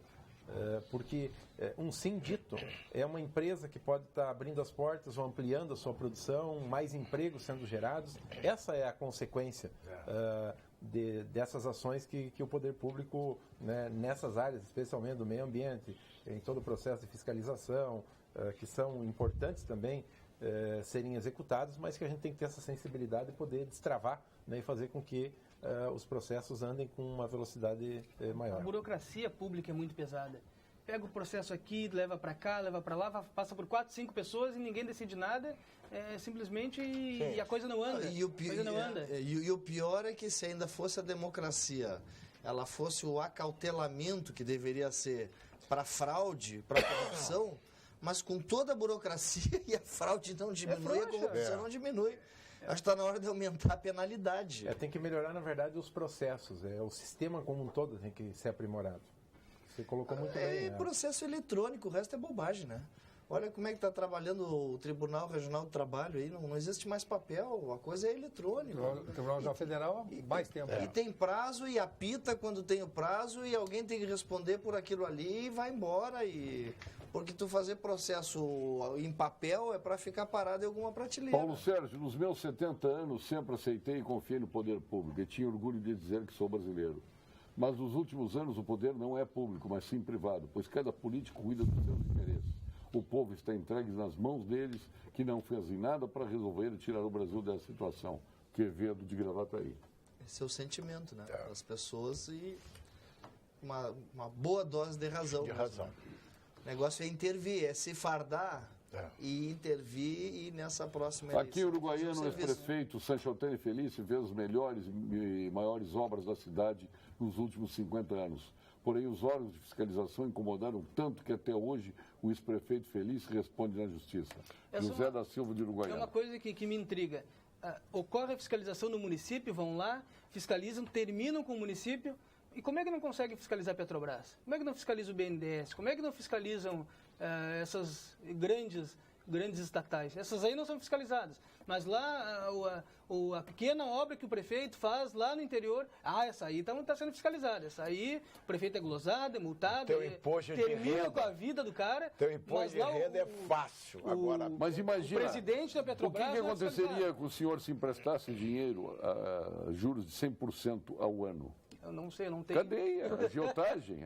Porque um sim dito é uma empresa que pode estar abrindo as portas ou ampliando a sua produção, mais empregos sendo gerados. Essa é a consequência dessas ações que o poder público, né, nessas áreas, especialmente do meio ambiente, em todo o processo de fiscalização, que são importantes também serem executados, mas que a gente tem que ter essa sensibilidade de poder destravar, né, e fazer com que os processos andem com uma velocidade maior. A burocracia pública é muito pesada. Pega o processo aqui, leva para cá, leva para lá, passa por 4, 5 pessoas e ninguém decide nada, simplesmente e a coisa não anda. E o pior é que se ainda fosse a democracia, ela fosse o acautelamento que deveria ser para fraude, para corrupção, mas com toda a burocracia e a fraude não diminui, a corrupção não diminui. Acho que está na hora de aumentar a penalidade. Tem que melhorar, na verdade, os processos. O sistema como um todo tem que ser aprimorado. Você colocou muito bem. Processo eletrônico, o resto é bobagem, né? Olha como é que está trabalhando o Tribunal Regional do Trabalho aí, não existe mais papel, a coisa é eletrônica. O Tribunal Regional Federal há mais tempo. E tem prazo e apita quando tem o prazo e alguém tem que responder por aquilo ali e vai embora. Porque tu fazer processo em papel é para ficar parado em alguma prateleira. Paulo Sérgio, nos meus 70 anos sempre aceitei e confiei no poder público e tinha orgulho de dizer que sou brasileiro. Mas nos últimos anos o poder não é público, mas sim privado, pois cada político cuida dos seus interesses. O povo está entregue nas mãos deles, que não fazem nada para resolver e tirar o Brasil dessa situação. Quevedo de Gravataí. Esse é o sentimento, né? Das pessoas e uma boa dose de razão. De razão. O negócio é intervir, é se fardar e intervir e nessa próxima eleição. Aqui em Uruguaiana, o ex-prefeito Sancho Antônio Felício fez as melhores e maiores obras da cidade nos últimos 50 anos. Porém, os órgãos de fiscalização incomodaram tanto que até hoje o ex-prefeito Felício responde na justiça. José da Silva de Uruguaiana. É uma coisa que me intriga. Ocorre a fiscalização no município, vão lá, fiscalizam, terminam com o município. E como é que não consegue fiscalizar a Petrobras? Como é que não fiscaliza o BNDES? Como é que não fiscalizam essas grandes estatais? Essas aí não são fiscalizadas. Mas lá, a pequena obra que o prefeito faz lá no interior, essa aí não está sendo fiscalizada. Essa aí, o prefeito é glosado, é multado, Teu imposto de termina renda. com a vida do cara. Teu imposto de renda é fácil. Agora, mas imagina, o presidente da Petrobras o que aconteceria com o senhor se emprestasse dinheiro a juros de 100% ao ano? Eu não sei, não tenho. Cadeia,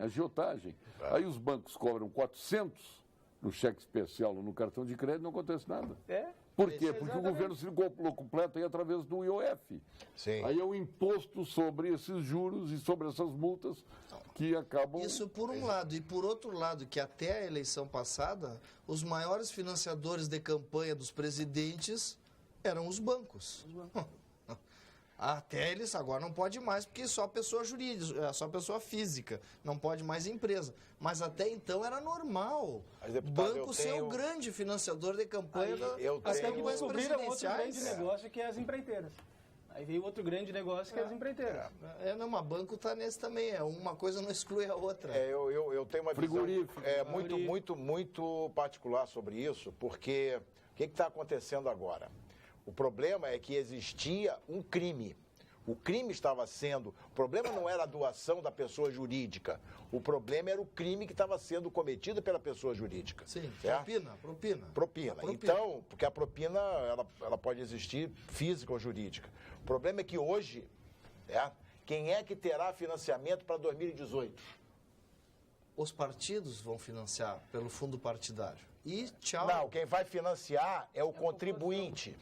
agiotagem. Aí os bancos cobram 400 no cheque especial ou no cartão de crédito, não acontece nada. Por quê? Porque o governo circulou completo aí através do IOF. Sim. Aí é o imposto sobre esses juros e sobre essas multas que acabam... Isso por um lado. E por outro lado, que até a eleição passada, os maiores financiadores de campanha dos presidentes eram os bancos. Até eles agora não pode mais, porque só pessoa jurídica, só pessoa física, não pode mais empresa. Mas até então era normal. Mas, deputado, banco ser o grande financiador de campanha Até das que campanhas descobriram outro grande presidenciais. negócio que é as empreiteiras. Aí veio outro grande negócio que é as empreiteiras. Não, mas banco está nesse também. Uma coisa não exclui a outra. Eu tenho uma visão Frigorífico. muito particular sobre isso, porque o que está acontecendo agora? O problema é que existia um crime. O crime estava sendo... O problema não era a doação da pessoa jurídica. O problema era o crime que estava sendo cometido pela pessoa jurídica. Sim, certo? Propina. Então, porque a propina ela pode existir física ou jurídica. O problema é que hoje, quem é que terá financiamento para 2018? Os partidos vão financiar pelo fundo partidário. E tchau. Não, quem vai financiar é o contribuinte.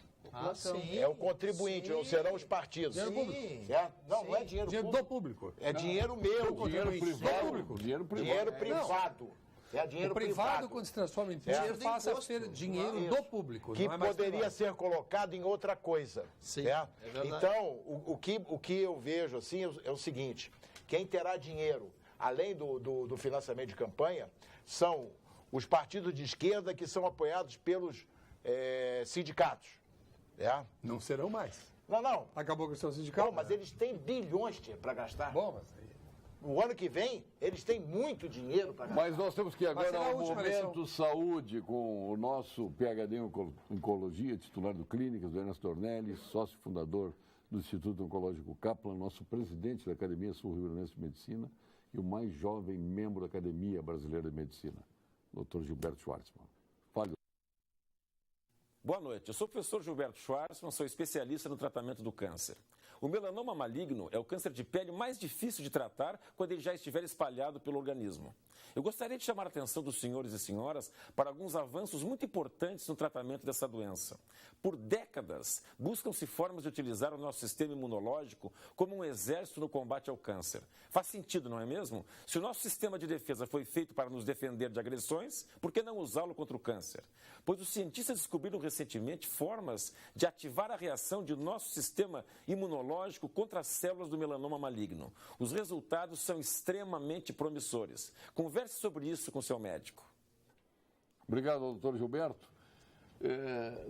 Sim. É o contribuinte, não serão os partidos. Dinheiro público. Certo? Não é dinheiro Dinheiro do público. É dinheiro meu. Dinheiro privado. Dinheiro privado. É dinheiro O privado, quando se transforma em público, passa a ser dinheiro do público. Que não é mais poderia privado. ser colocado em outra coisa. Sim, certo? é verdade. Então, o que eu vejo assim é o seguinte: quem terá dinheiro, além do financiamento de campanha, são os partidos de esquerda que são apoiados pelos sindicatos. Não serão mais. Não. Acabou com o seu sindicato? Não, mas eles têm bilhões para gastar. Bom, mas aí... O ano que vem, eles têm muito dinheiro para gastar. Mas nós temos que agora, será a ao última momento eleição. saúde, com o nosso PhD em Oncologia, titular do Clínicas, do Ernesto Ornelli, sócio fundador do Instituto Oncológico Kaplan, nosso presidente da Academia Sul-Rio-Grandense de Medicina e o mais jovem membro da Academia Brasileira de Medicina, Dr. Gilberto Schwartzman. Fale. Boa noite, eu sou o professor Gilberto Schwartzman, sou especialista no tratamento do câncer. O melanoma maligno é o câncer de pele mais difícil de tratar quando ele já estiver espalhado pelo organismo. Eu gostaria de chamar a atenção dos senhores e senhoras para alguns avanços muito importantes no tratamento dessa doença. Por décadas, buscam-se formas de utilizar o nosso sistema imunológico como um exército no combate ao câncer. Faz sentido, não é mesmo? Se o nosso sistema de defesa foi feito para nos defender de agressões, por que não usá-lo contra o câncer? Pois os cientistas descobriram recentemente formas de ativar a reação de nosso sistema imunológico contra as células do melanoma maligno. Os resultados são extremamente promissores. Converse sobre isso com seu médico. Obrigado, doutor Gilberto.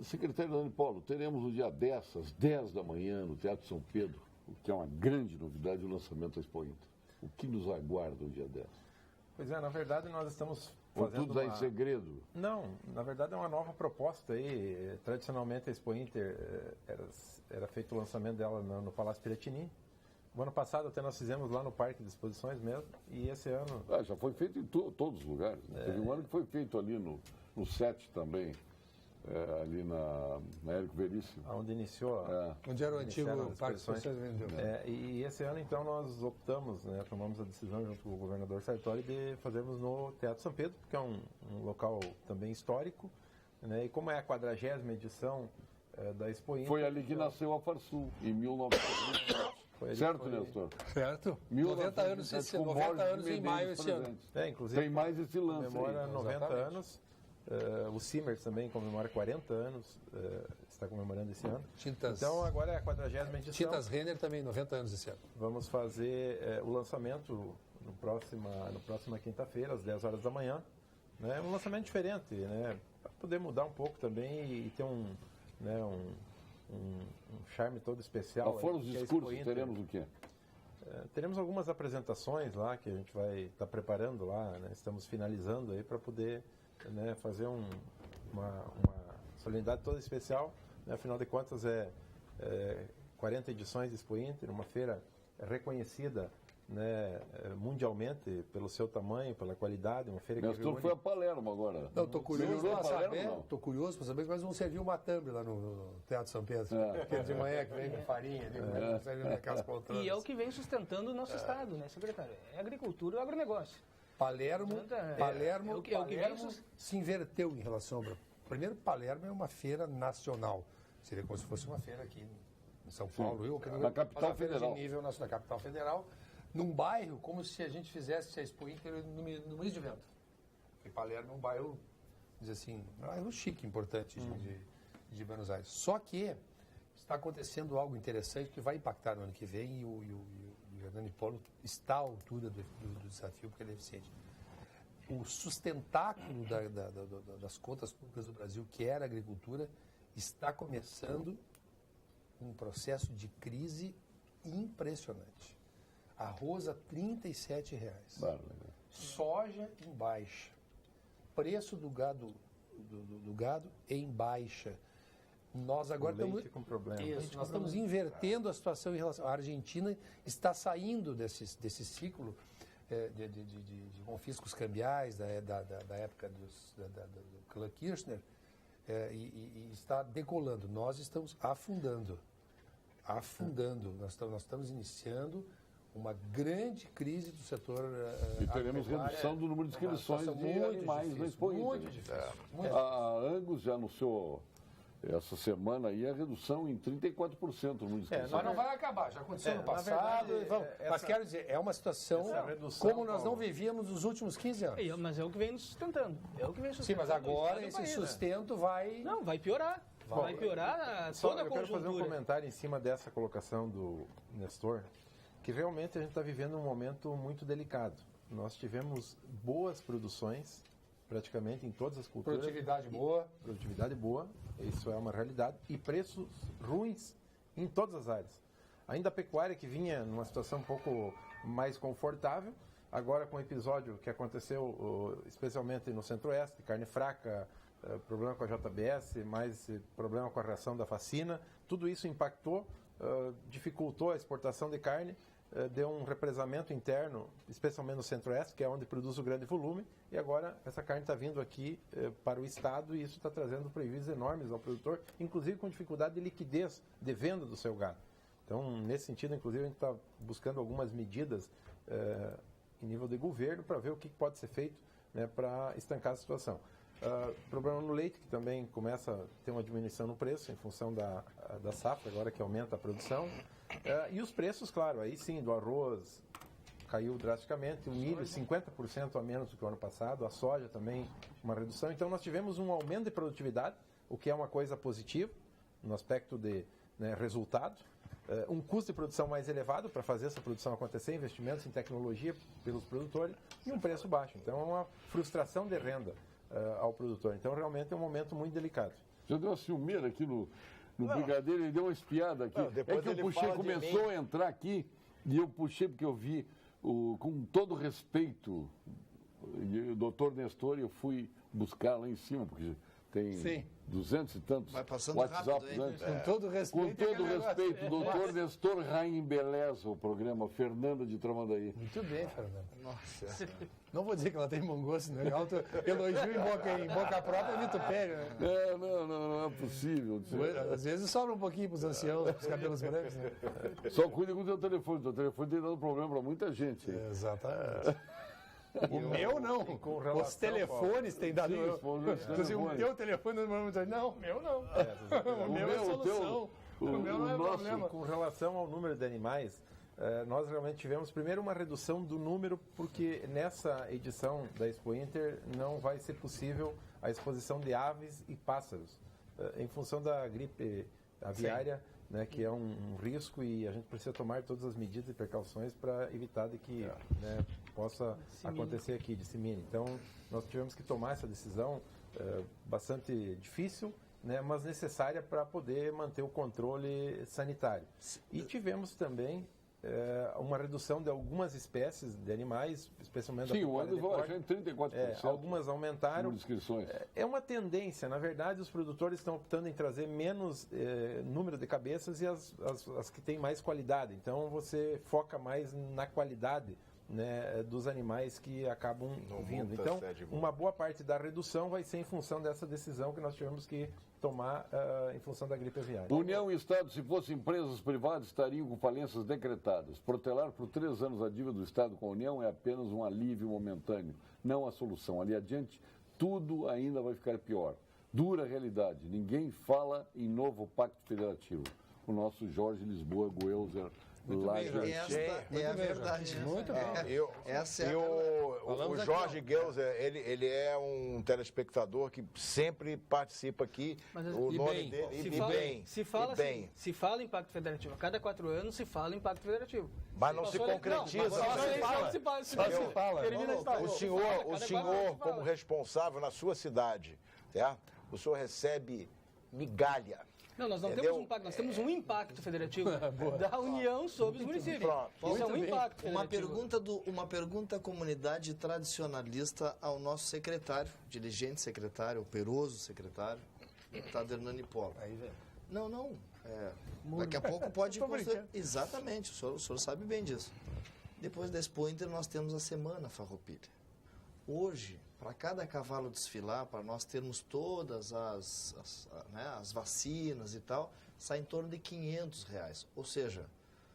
Secretário Dani Paulo, teremos no dia 10, às 10 da manhã, no Teatro São Pedro, o que é uma grande novidade, o lançamento da Expo Inter. O que nos aguarda no dia 10? Pois é, na verdade nós estamos Ou fazendo tudo está em segredo? Não, na verdade é uma nova proposta aí. Tradicionalmente a Expo Inter era feito o lançamento dela no Palácio Piratini. O ano passado até nós fizemos lá no Parque de Exposições mesmo, e esse ano... Já foi feito em todos os lugares. Né? Teve um ano que foi feito ali no SET também, ali na Érico Veríssimo. Onde iniciou... Onde era o antigo Parque de Exposições. Exposições. E esse ano, então, nós optamos, tomamos a decisão junto com o governador Sartori de fazermos no Teatro São Pedro, porque é um local também histórico, e como é a 40ª edição da Expo Inter... Foi ali que nasceu a Farsul, em 1927. Certo, Nestor? Certo. 90 anos em maio esse ano. Inclusive, tem mais esse lance comemora aí. 90 Exatamente. anos. O Simers também comemora 40 anos, está comemorando esse ano. Então agora é a 40ª edição. Tintas Renner também, 90 anos esse ano. Vamos fazer o lançamento no próxima quinta-feira, às 10 horas da manhã. Um lançamento diferente, para poder mudar um pouco também e ter um charme todo especial. Fora os discursos, teremos o quê? Teremos algumas apresentações lá que a gente vai estar preparando lá, estamos finalizando aí para poder fazer uma solenidade toda especial. Afinal de contas, 40 edições de Expo Inter, uma feira reconhecida mundialmente pelo seu tamanho, pela qualidade, uma feira que Nestor foi a Palermo agora. Não, estou curioso para saber. Não? Estou curioso para saber que nós vamos servir uma thumb lá no Teatro São Pedro. Que é de manhã, que vem com farinha, servindo naquelas poltronas. E é o que vem sustentando o nosso Estado, né, secretário? É a agricultura e o agronegócio. Palermo É o que vem se inverteu em relação Primeiro, Palermo é uma feira nacional. Seria como se fosse uma feira aqui em São Paulo. Na capital federal. De nível na capital federal. Num bairro, como se a gente fizesse a Expo Inter no mês de vento. E Palermo é um bairro, diz assim, um bairro chique, importante de Buenos Aires. Só que está acontecendo algo interessante que vai impactar no ano que vem e o Hernani Polo está à altura do desafio, porque ele é eficiente. O sustentáculo das contas públicas do Brasil, que era a agricultura, está começando um processo de crise impressionante. Arroz a R$ 37. Soja em baixa. Preço do gado em baixa. Nós agora estamos com problema. Isso, nós estamos invertendo a situação em relação. A Argentina está saindo desse ciclo de confiscos cambiais da época do clã Kirchner e está decolando. Nós estamos afundando. Nós estamos iniciando uma grande crise do setor e teremos redução do número de inscrições de animais na Expo Inter. Muito difícil. A Angus já anunciou essa semana aí a redução em 34% no número de inscrições. Mas não vai acabar, já aconteceu no passado. Mas quero dizer, é uma situação como nós não vivíamos nos últimos 15 anos. Mas é o que vem nos sustentando. Sim, mas agora esse sustento vai... Não, vai piorar. Vai piorar toda a conjuntura. Eu quero fazer um comentário em cima dessa colocação do Nestor, que realmente a gente está vivendo um momento muito delicado. Nós tivemos boas produções, praticamente em todas as culturas. Produtividade boa, isso é uma realidade. E preços ruins em todas as áreas. Ainda a pecuária, que vinha numa situação um pouco mais confortável, agora com o episódio que aconteceu especialmente no Centro-Oeste, carne fraca, problema com a JBS, mais problema com a reação da vacina, tudo isso impactou, dificultou a exportação de carne, deu um represamento interno, especialmente no Centro-Oeste, que é onde produz o grande volume, e agora essa carne está vindo aqui para o Estado e isso está trazendo prejuízos enormes ao produtor, inclusive com dificuldade de liquidez de venda do seu gado. Então, nesse sentido, inclusive, a gente está buscando algumas medidas em nível de governo para ver o que pode ser feito, né, para estancar a situação. Problema no leite, que também começa a ter uma diminuição no preço em função da safra, agora que aumenta a produção. E os preços, claro, aí sim, do arroz caiu drasticamente, o milho 50% a menos do que o ano passado, a soja também uma redução. Então nós tivemos um aumento de produtividade, o que é uma coisa positiva no aspecto de resultado. Um custo de produção mais elevado para fazer essa produção acontecer, investimentos em tecnologia pelos produtores e um preço baixo. Então é uma frustração de renda ao produtor. Então realmente é um momento muito delicado. Já deu uma ciumeira aqui no Brigadeiro, ele deu uma espiada aqui. É que eu puxei, começou a entrar aqui, e eu puxei porque eu vi, com todo respeito, o doutor Nestor, eu fui buscar lá em cima, porque tem 200 e tantos WhatsApp. Com todo respeito. Com todo respeito, doutor Nestor Raim embeleza o programa Fernanda de Tramandaí. Muito bem, Fernanda. Nossa. Não vou dizer que ela tem bom gosto, né? Elogio em boca própria, Vitor Pérez, né? Não é possível. Às vezes sobra um pouquinho para os anciãos, para os cabelos brancos, né? Só cuida com o teu telefone. O teu telefone tem dado problema para muita gente. Exatamente. O meu não. Os telefones têm dado. O teu telefone não, o meu não. O meu é solução. O meu não é problema. Com relação ao número de animais, nós realmente tivemos primeiro uma redução do número, porque nessa edição da Expo Inter não vai ser possível a exposição de aves e pássaros, em função da gripe aviária, né, que é um risco, e a gente precisa tomar todas as medidas e precauções para evitar de que possa acontecer aqui, dissemine. Então, nós tivemos que tomar essa decisão bastante difícil, né, mas necessária para poder manter o controle sanitário. E tivemos também uma redução de algumas espécies de animais, especialmente da pecuária de corte. Em 34%. Algumas aumentaram. Inscrições. É uma tendência, na verdade, os produtores estão optando em trazer menos número de cabeças e as que têm mais qualidade. Então você foca mais na qualidade, né, dos animais que acabam vindo. Então, uma boa parte da redução vai ser em função dessa decisão que nós tivemos que tomar em função da gripe aviária. União e Estado, se fossem empresas privadas, estariam com falências decretadas. Protelar por 3 anos a dívida do Estado com a União é apenas um alívio momentâneo, não a solução. Ali adiante, tudo ainda vai ficar pior. Dura realidade. Ninguém fala em novo pacto federativo. O nosso Jorge Lisboa Goelzer lá Esta é a verdade. Muito bem. Essa é O Jorge Goelzer, ele é um telespectador que sempre participa aqui. Mas, o e nome bem. dele... Se fala em Pacto Federativo. A cada 4 anos se fala em Pacto Federativo. Mas não se concretiza. Só se fala. Termina a história. O senhor, como responsável na sua cidade, o senhor recebe migalha. Não, nós não temos um pacto, nós temos um impacto federativo da União sobre os municípios. Isso é um impacto federativo. Uma pergunta à comunidade tradicionalista ao nosso secretário, dirigente secretário, operoso secretário, deputado Hernani Polo. Não. Daqui a pouco pode... Exatamente, o senhor sabe bem disso. Depois da Expo Inter nós temos a Semana Farroupilha. Hoje, para cada cavalo desfilar, para nós termos todas as vacinas e tal, sai em torno de R$500. Ou seja,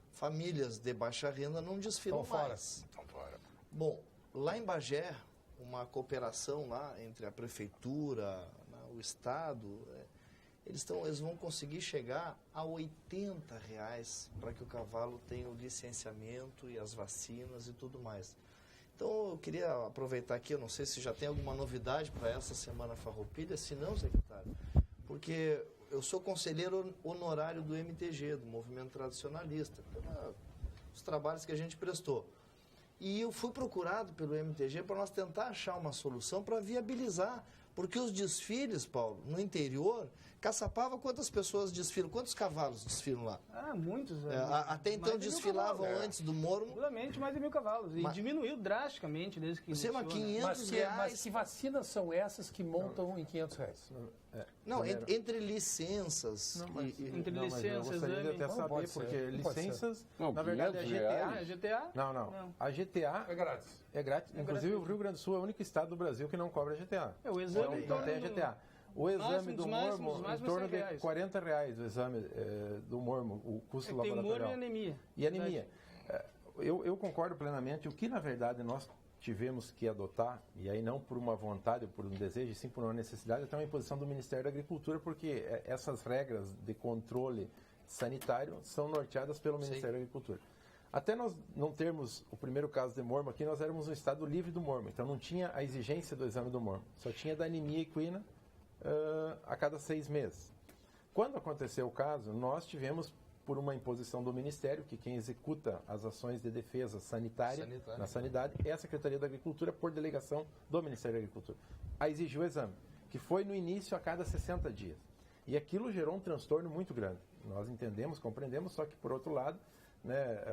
famílias de baixa renda não desfilam mais. Estão fora. Bom, lá em Bagé, uma cooperação lá entre a prefeitura, o Estado, eles vão conseguir chegar a R$80 para que o cavalo tenha o licenciamento e as vacinas e tudo mais. Então, eu queria aproveitar aqui, eu não sei se já tem alguma novidade para essa Semana Farroupilha, se não, secretário, porque eu sou conselheiro honorário do MTG, do Movimento Tradicionalista, pelos trabalhos que a gente prestou. E eu fui procurado pelo MTG para nós tentar achar uma solução para viabilizar, porque os desfiles, Paulo, no interior, Caçapava, quantas pessoas desfilam? Quantos cavalos desfilam lá? Muitos. Até então desfilavam antes do Mormo. Seguramente mais de 1.000 cavalos. E diminuiu drasticamente desde que iniciou. Mas que vacinas são essas que montam em R$500? Não, entre licenças... Entre licenças, eu gostaria de até saber, porque licenças, na verdade, a GTA... GTA? Não. A GTA... É grátis. É grátis. Inclusive, o Rio Grande do Sul é o único estado do Brasil que não cobra GTA. O exame não tem a GTA. O exame do mormo, em torno de R$40, o exame do mormo, o custo laboratorial. Tem mormo e anemia. Eu concordo plenamente. O que, na verdade, nós tivemos que adotar, e aí não por uma vontade ou por um desejo, sim por uma necessidade, até uma imposição do Ministério da Agricultura, porque essas regras de controle sanitário são norteadas pelo Ministério da Agricultura. Até nós não termos o primeiro caso de mormo aqui, nós éramos um estado livre do mormo, então não tinha a exigência do exame do mormo, só tinha da anemia equina a cada 6 meses. Quando aconteceu o caso, nós tivemos, por uma imposição do Ministério, que quem executa as ações de defesa sanitária na sanidade é a Secretaria da Agricultura, por delegação do Ministério da Agricultura, a exigir o exame, que foi no início a cada 60 dias. E aquilo gerou um transtorno muito grande. Nós entendemos, compreendemos, só que, por outro lado,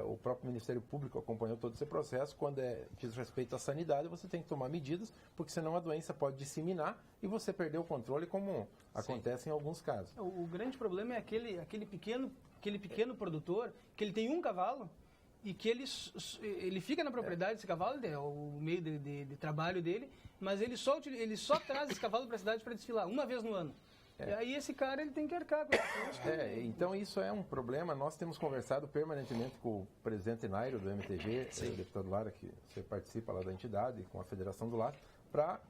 o próprio Ministério Público acompanhou todo esse processo. Quando diz respeito à sanidade, você tem que tomar medidas, porque senão a doença pode disseminar e você perder o controle, como acontece em alguns casos. O grande problema é aquele pequeno produtor, que ele tem um cavalo e que ele fica na propriedade desse cavalo, é o meio de trabalho dele, mas ele só traz esse cavalo para a cidade para desfilar uma vez no ano. E aí esse cara ele tem que arcar com isso. Então isso é um problema. Nós temos conversado permanentemente com o presidente Nairo do MTG, o deputado Lara, que você participa lá da entidade, com a Federação do Lar, para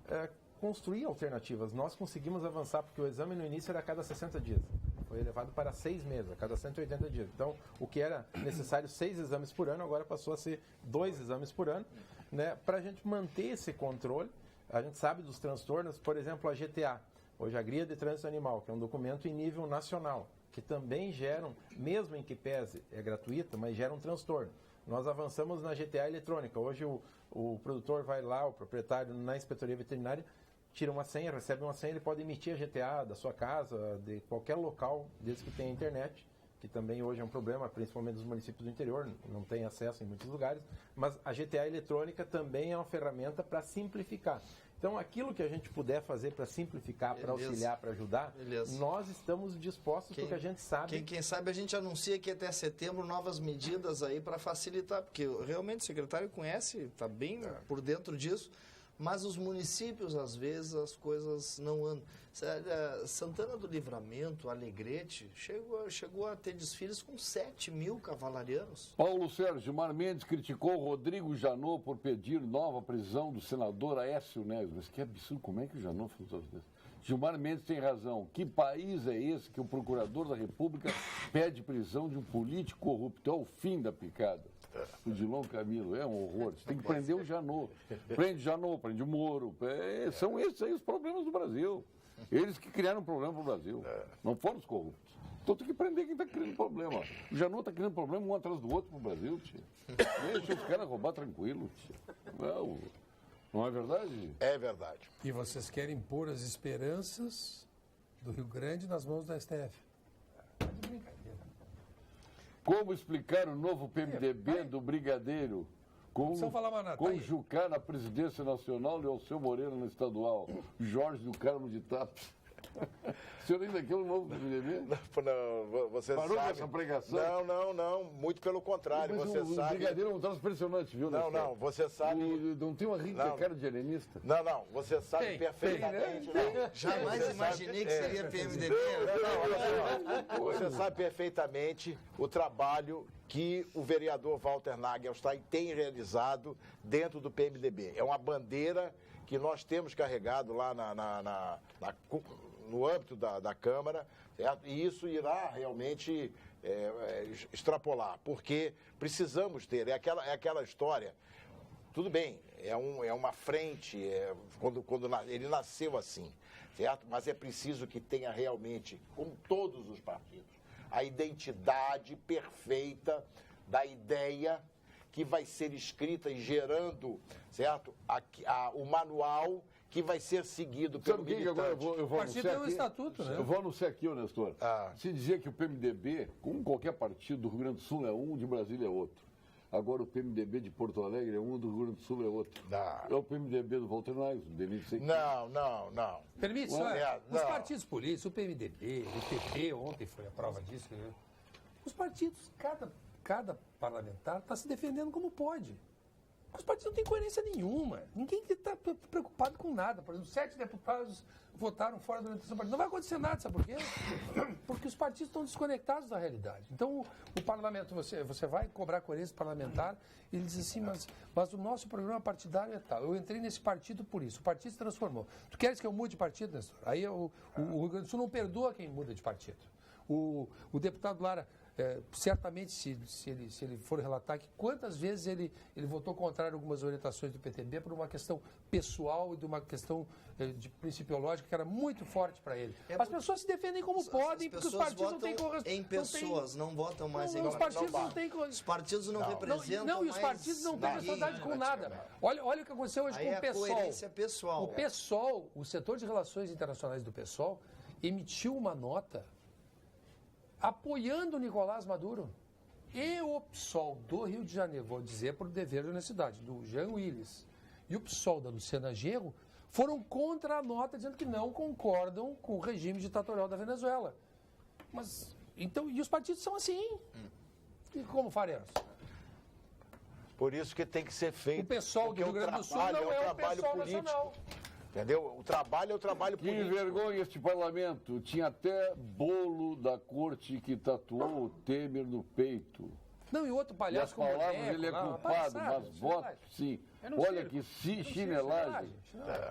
construir alternativas. Nós conseguimos avançar, porque o exame no início era a cada 60 dias. Foi elevado para 6 meses, a cada 180 dias. Então, o que era necessário 6 exames por ano, agora passou a ser 2 exames por ano, para a gente manter esse controle. A gente sabe dos transtornos, por exemplo, a GTA. Hoje, a Guia de Trânsito Animal, que é um documento em nível nacional, que também geram, mesmo em que pese, é gratuita, mas gera um transtorno. Nós avançamos na GTA eletrônica. Hoje, o produtor vai lá, o proprietário, na inspetoria veterinária, tira uma senha, recebe uma senha, ele pode emitir a GTA da sua casa, de qualquer local, desde que tenha internet, que também hoje é um problema, principalmente dos municípios do interior, não tem acesso em muitos lugares, mas a GTA eletrônica também é uma ferramenta para simplificar. Então, aquilo que a gente puder fazer para simplificar, para auxiliar, para ajudar, nós estamos dispostos, porque a gente sabe... Quem sabe a gente anuncia que até setembro novas medidas aí para facilitar, porque realmente o secretário conhece, está bem por dentro disso, mas os municípios, às vezes, as coisas não andam. Santana do Livramento, Alegrete, chegou a ter desfiles com 7.000 cavalarianos. Paulo Sérgio, Gilmar Mendes criticou Rodrigo Janot por pedir nova prisão do senador Aécio Neves. Mas que absurdo, como é que o Janot fez tudo isso? Gilmar Mendes tem razão. Que país é esse que o procurador da República pede prisão de um político corrupto? É o fim da picada. O Dilon Camilo, é um horror. Você tem que prender o Janot. Prende Janot, prende o Moro. São esses aí os problemas do Brasil. Eles que criaram um problema para o Brasil. Não foram os corruptos. Então tem que prender quem está criando problema. O Janot está criando problema um atrás do outro para o Brasil, tia. Deixa os caras roubar tranquilo, tia. Não é verdade? É verdade. E vocês querem pôr as esperanças do Rio Grande nas mãos da STF. Tá de brincadeira. Como explicar o novo PMDB do Brigadeiro com o Jucá na presidência nacional e o Alceu Moreira na estadual? Jorge do Carmo de Tapes. O senhor ainda quer um novo PMDB? Não, você Parou sabe. com essa pregação? Não. Muito pelo contrário. Mas você o sabe. Brigadeiro é um troço impressionante, viu? Não, você sabe. Não tem uma rica cara de helenista? Não, você sabe perfeitamente. Jamais imaginei que seria PMDB. Você sabe perfeitamente o trabalho que o vereador Walter Nagelstein tem realizado dentro do PMDB. É uma bandeira que nós temos carregado lá no âmbito da Câmara, certo? E isso irá realmente extrapolar, porque precisamos ter, é aquela história, tudo bem, é uma frente, quando ele nasceu assim, certo? Mas é preciso que tenha realmente, como todos os partidos, a identidade perfeita da ideia que vai ser escrita e gerando, certo? O manual que vai ser seguido pelo militante. Agora eu vou o partido tem um estatuto, né? Eu vou anunciar aqui, Nestor. Se dizia que o PMDB, como qualquer partido do Rio Grande do Sul é um, de Brasília é outro. Agora o PMDB de Porto Alegre é um, do Rio Grande do Sul é outro. É o PMDB do Walter Nagelstein, do Denise Sequim. Não. Permite, os partidos políticos, o PMDB, o PP, ontem foi a prova disso, né? Os partidos, cada parlamentar está se defendendo como pode. Os partidos não têm coerência nenhuma. Ninguém está preocupado com nada. Por exemplo, 7 deputados votaram fora da orientação partidária. Não vai acontecer nada, sabe por quê? Porque os partidos estão desconectados da realidade. Então, o parlamento, você vai cobrar coerência parlamentar e ele diz assim, mas o nosso programa partidário é tal. Eu entrei nesse partido por isso. O partido se transformou. Tu queres que eu mude de partido, Nestor? Aí o Rio Grande do Sul não perdoa quem muda de partido. O deputado Lara... certamente, se ele for relatar que quantas vezes ele votou contrário a algumas orientações do PTB por uma questão pessoal e de uma questão de principiológica que era muito forte para ele. As pessoas se defendem como podem, porque os partidos não têm correspondência. Em pessoas, não votam mais em os partidos não têm Os partidos não representam Não, e os partidos não têm responsabilidade com nada. Olha o que aconteceu hoje com o PSOL. Coerência pessoal. O PSOL, o setor de relações internacionais do PSOL, emitiu uma nota apoiando o Nicolás Maduro. E o PSOL do Rio de Janeiro, vou dizer por dever de honestidade, do Jean Willis, e o PSOL da Luciana Genro, foram contra a nota, dizendo que não concordam com o regime ditatorial da Venezuela. Mas, então, e os partidos são assim. E como faremos? Por isso que tem que ser feito. O PSOL do Rio Grande do Sul não é o PSOL nacional. Entendeu? O trabalho é o trabalho político. Que vergonha este parlamento. Tinha até bolo da corte que tatuou o Temer no peito. Não, e outro palhaço como o palavras ele é culpado, mas votos sim. Olha que chinelagem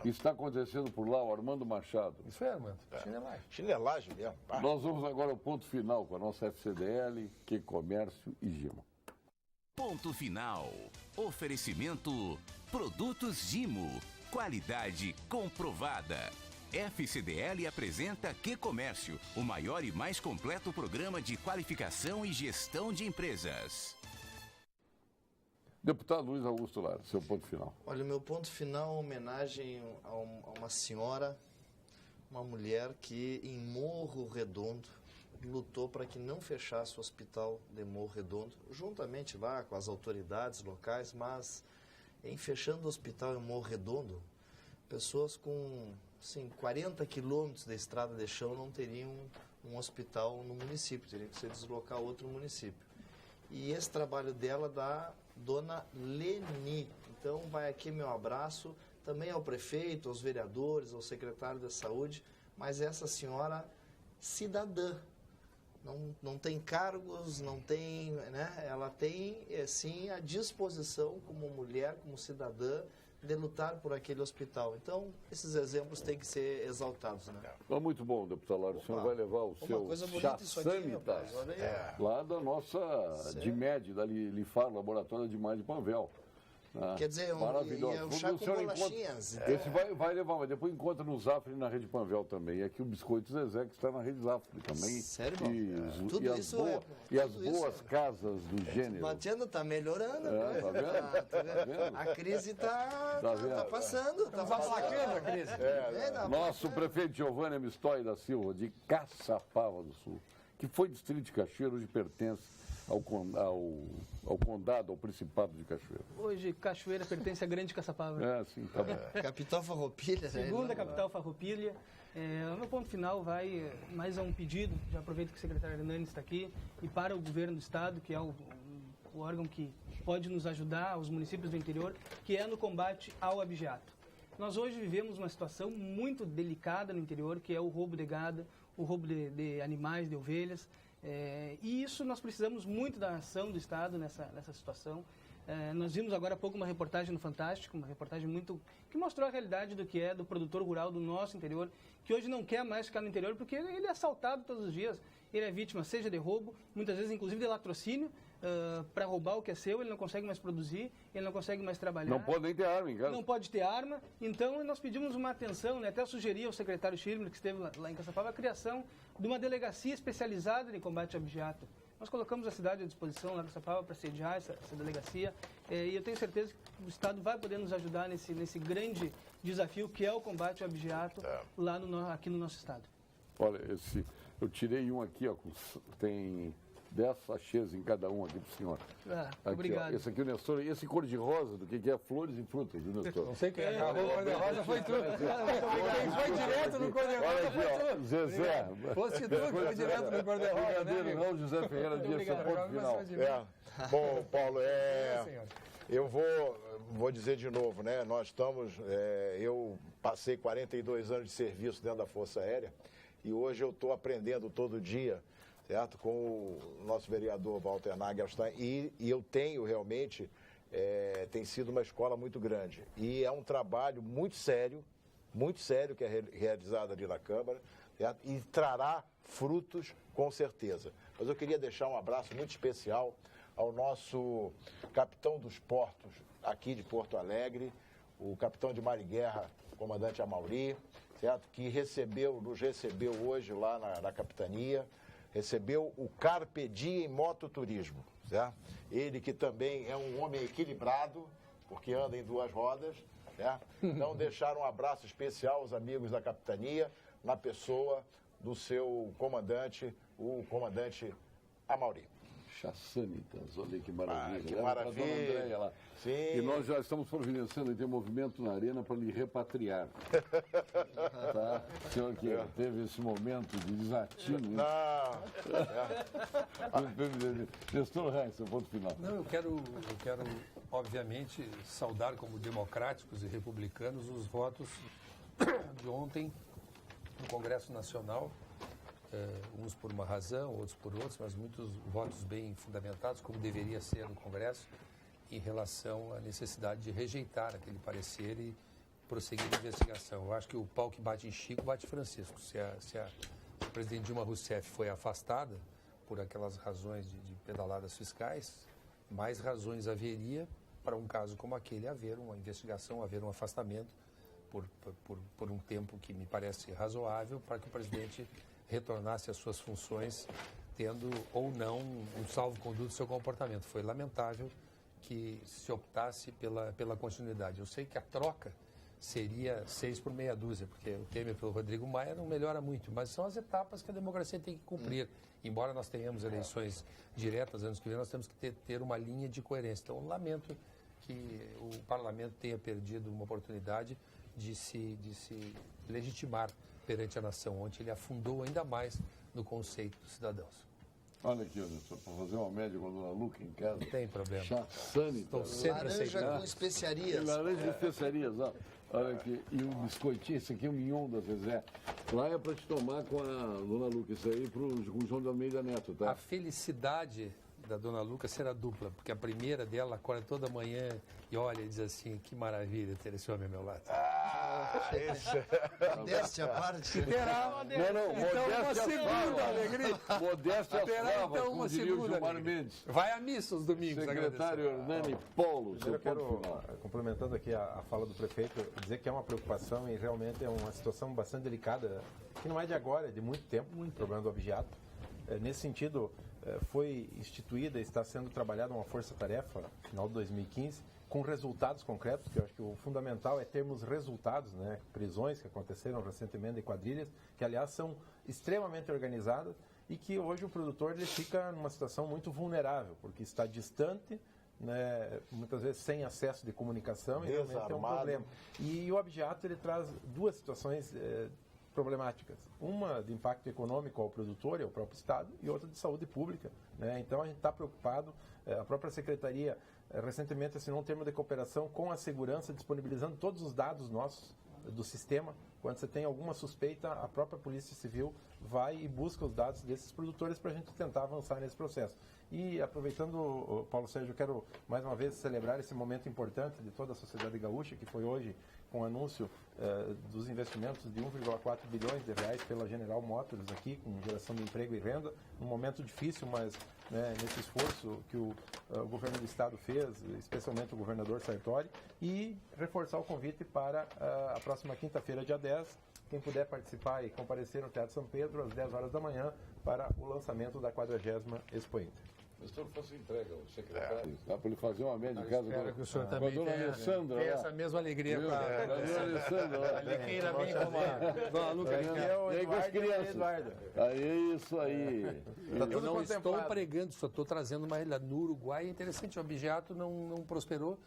está acontecendo por lá, o Armando Machado. Isso é, Armando. Chinelagem. Chinelagem mesmo. Nós vamos agora ao ponto final com a nossa FCDL, Que Comércio e Gimo. Ponto final. Oferecimento Produtos Gimo. Qualidade comprovada. FCDL apresenta Que Comércio, o maior e mais completo programa de qualificação e gestão de empresas. Deputado Luiz Augusto Lara, seu ponto final. Olha, o meu ponto final é uma homenagem a uma senhora, uma mulher que em Morro Redondo lutou para que não fechasse o hospital de Morro Redondo, juntamente lá com as autoridades locais, mas em fechando o hospital em Morro Redondo, pessoas com 40 quilômetros da estrada de chão não teriam um hospital no município, teriam que se deslocar a outro município. E esse trabalho dela da dona Leni. Então vai aqui meu abraço também ao prefeito, aos vereadores, ao secretário da saúde, mas essa senhora cidadã. Não tem cargos, não tem, né? Ela tem, sim, a disposição como mulher, como cidadã, de lutar por aquele hospital. Então, esses exemplos têm que ser exaltados, né? Muito bom, deputado Lário. O senhor vai levar o seu Chassanitas lá da nossa DIMED, da Lifar, Laboratório de Imagem de Panvel. Quer dizer, maravilhoso. O chá com bolachinhas. Esse vai levar, mas depois encontra no Zafre na Rede Panvel também. E aqui o Biscoito Zezé, que está na Rede Zafre também. Sério, e as boas casas do gênero. Batendo, tá melhorando. Tá vendo? Tá vendo? A crise tá passando. Tá aplacando a crise. Nosso prefeito Giovanni Amistói da Silva, de Caçapava do Sul, que foi distrito de Cachoeira, hoje pertence ao condado, ao Principado de Cachoeira. Hoje, Cachoeira pertence à Grande Caçapava. Sim, tá bom. Capital Farroupilha. Segunda capital Farroupilha. O meu ponto final vai mais a um pedido, já aproveito que o secretário Hernani está aqui, e para o governo do Estado, que é o órgão que pode nos ajudar, os municípios do interior, que é no combate ao abigeato. Nós hoje vivemos uma situação muito delicada no interior, que é o roubo de gado, o roubo de animais, de ovelhas. E isso nós precisamos muito da ação do Estado nessa situação. Nós vimos agora há pouco uma reportagem no Fantástico, uma reportagem que mostrou a realidade do que é do produtor rural do nosso interior, que hoje não quer mais ficar no interior porque ele é assaltado todos os dias, ele é vítima seja de roubo, muitas vezes inclusive de latrocínio, para roubar o que é seu, ele não consegue mais produzir, ele não consegue mais trabalhar. Não pode nem ter arma em casa. Não pode ter arma, então nós pedimos uma atenção, né? Até sugeri ao secretário Schirmer, que esteve lá em Caçapava, a criação de uma delegacia especializada em combate ao abigeato. Nós colocamos a cidade à disposição lá em Caçapava para sediar essa delegacia, e eu tenho certeza que o Estado vai poder nos ajudar nesse grande desafio que é o combate ao abigeato aqui no nosso Estado. Olha, eu tirei um aqui, ó, tem 10 sachês em cada um aqui pro senhor. Aqui, obrigado. Ó, esse aqui o Nestor, e esse cor-de-rosa, do que é flores e frutas, viu, Nestor? Não sei quem é. O cor-de-rosa foi tudo. Quem foi direto no cor-de-rosa foi tudo. Zezé. Fosse tu que foi direto no cor-de-rosa, né, não, José Ferreira Dias, seu ponto final. Bom, Paulo, eu vou dizer de novo, né? Nós estamos, eu passei 42 anos de serviço dentro da Força Aérea e hoje eu estou aprendendo todo dia, certo? Com o nosso vereador Walter Nagelstein e eu tenho realmente, tem sido uma escola muito grande e é um trabalho muito sério que é realizado ali na Câmara, certo? E trará frutos com certeza. Mas eu queria deixar um abraço muito especial ao nosso capitão dos portos aqui de Porto Alegre, o capitão de Mar e Guerra, o comandante Amauri, certo? Que nos recebeu hoje lá na capitania, recebeu o Carpe Diem Mototurismo, certo? Ele que também é um homem equilibrado, porque anda em duas rodas, certo? Então deixar um abraço especial aos amigos da capitania, na pessoa do seu comandante, o comandante Amauri. Chassanitas, olha que maravilha. Que maravilha. Lá. Sim. E nós já estamos providenciando e tem movimento na arena para lhe repatriar. Tá? O senhor que teve esse momento de desatino. Não. Nestor Reis, seu ponto final. Não, eu quero, obviamente, saudar como democráticos e republicanos os votos de ontem no Congresso Nacional. Uns por uma razão, outros por outros, mas muitos votos bem fundamentados, como deveria ser no Congresso, em relação à necessidade de rejeitar aquele parecer e prosseguir a investigação. Eu acho que o pau que bate em Chico bate em Francisco. Se a presidente Dilma Rousseff foi afastada por aquelas razões de pedaladas fiscais, mais razões haveria para um caso como aquele haver uma investigação, haver um afastamento por um tempo que me parece razoável para que o presidente retornasse às suas funções, tendo ou não um salvo-conduto do seu comportamento. Foi lamentável que se optasse pela continuidade. Eu sei que a troca seria 6 por meia dúzia, porque o Temer pelo Rodrigo Maia não melhora muito, mas são as etapas que a democracia tem que cumprir. Embora nós tenhamos eleições diretas anos que vem, nós temos que ter uma linha de coerência. Então, eu lamento que o parlamento tenha perdido uma oportunidade de se legitimar perante a nação, onde ele afundou ainda mais no conceito dos cidadãos. Olha aqui, Anderson, para fazer uma média com a dona Luca em casa. Não tem problema. Chassanitas. Estou sempre aceitando. Com especiarias. Laranja e especiarias, ó. Olha aqui, e um biscoitinho, esse aqui é o mignon da Zezé. Lá é para te tomar com a dona Luca, isso aí com o João de Almeida Neto, tá? A felicidade da dona Lucas será dupla, porque a primeira dela acorda toda manhã e olha e diz assim, que maravilha ter esse homem ao meu lado. Modéstia à parte. Terá, então uma segunda alegria. Modéstia Terá Fava, então como uma diria o segunda Gilmar alegria. Mendes. Vai à missa os domingos. Secretário Hernani Polo, seu Eu quero, ponto final. complementando aqui a fala do prefeito, dizer que é uma preocupação e realmente é uma situação bastante delicada, que não é de agora, é de muito tempo, o problema do abigeato. Nesse sentido, foi instituída e está sendo trabalhada uma força-tarefa, no final de 2015, com resultados concretos, que eu acho que o fundamental é termos resultados, né? Prisões que aconteceram recentemente em quadrilhas, que aliás são extremamente organizadas e que hoje o produtor ele fica numa situação muito vulnerável, porque está distante, né, muitas vezes sem acesso de comunicação, e realmente é um problema. E o abigeato ele traz duas situações problemáticas. Uma de impacto econômico ao produtor e ao próprio Estado, e outra de saúde pública, né? Então a gente está preocupado, a própria Secretaria recentemente assinou um termo de cooperação com a segurança, disponibilizando todos os dados nossos do sistema. Quando você tem alguma suspeita, a própria Polícia Civil vai e busca os dados desses produtores para a gente tentar avançar nesse processo. E aproveitando, Paulo Sérgio, eu quero mais uma vez celebrar esse momento importante de toda a sociedade gaúcha, que foi hoje com o anúncio dos investimentos de 1,4 bilhões de reais pela General Motors aqui, com geração de emprego e renda, num momento difícil, mas nesse esforço que o governo do Estado fez, especialmente o governador Sartori, e reforçar o convite para a próxima quinta-feira, dia 10, quem puder participar e comparecer no Teatro São Pedro, às 10 horas da manhã, para o lançamento da 40ª Expo Inter. O senhor fosse entrega ao secretário, para ele fazer uma média de casa Espero que o senhor com a também dona tenha Alessandra. essa mesma alegria Viu? A dona Alessandra lá. Ele queira bem como a dona Lucas. E aí com as crianças. Aí é isso aí. Eu não estou pregando, só estou trazendo uma realidade. No Uruguai é interessante, o abigeato não prosperou,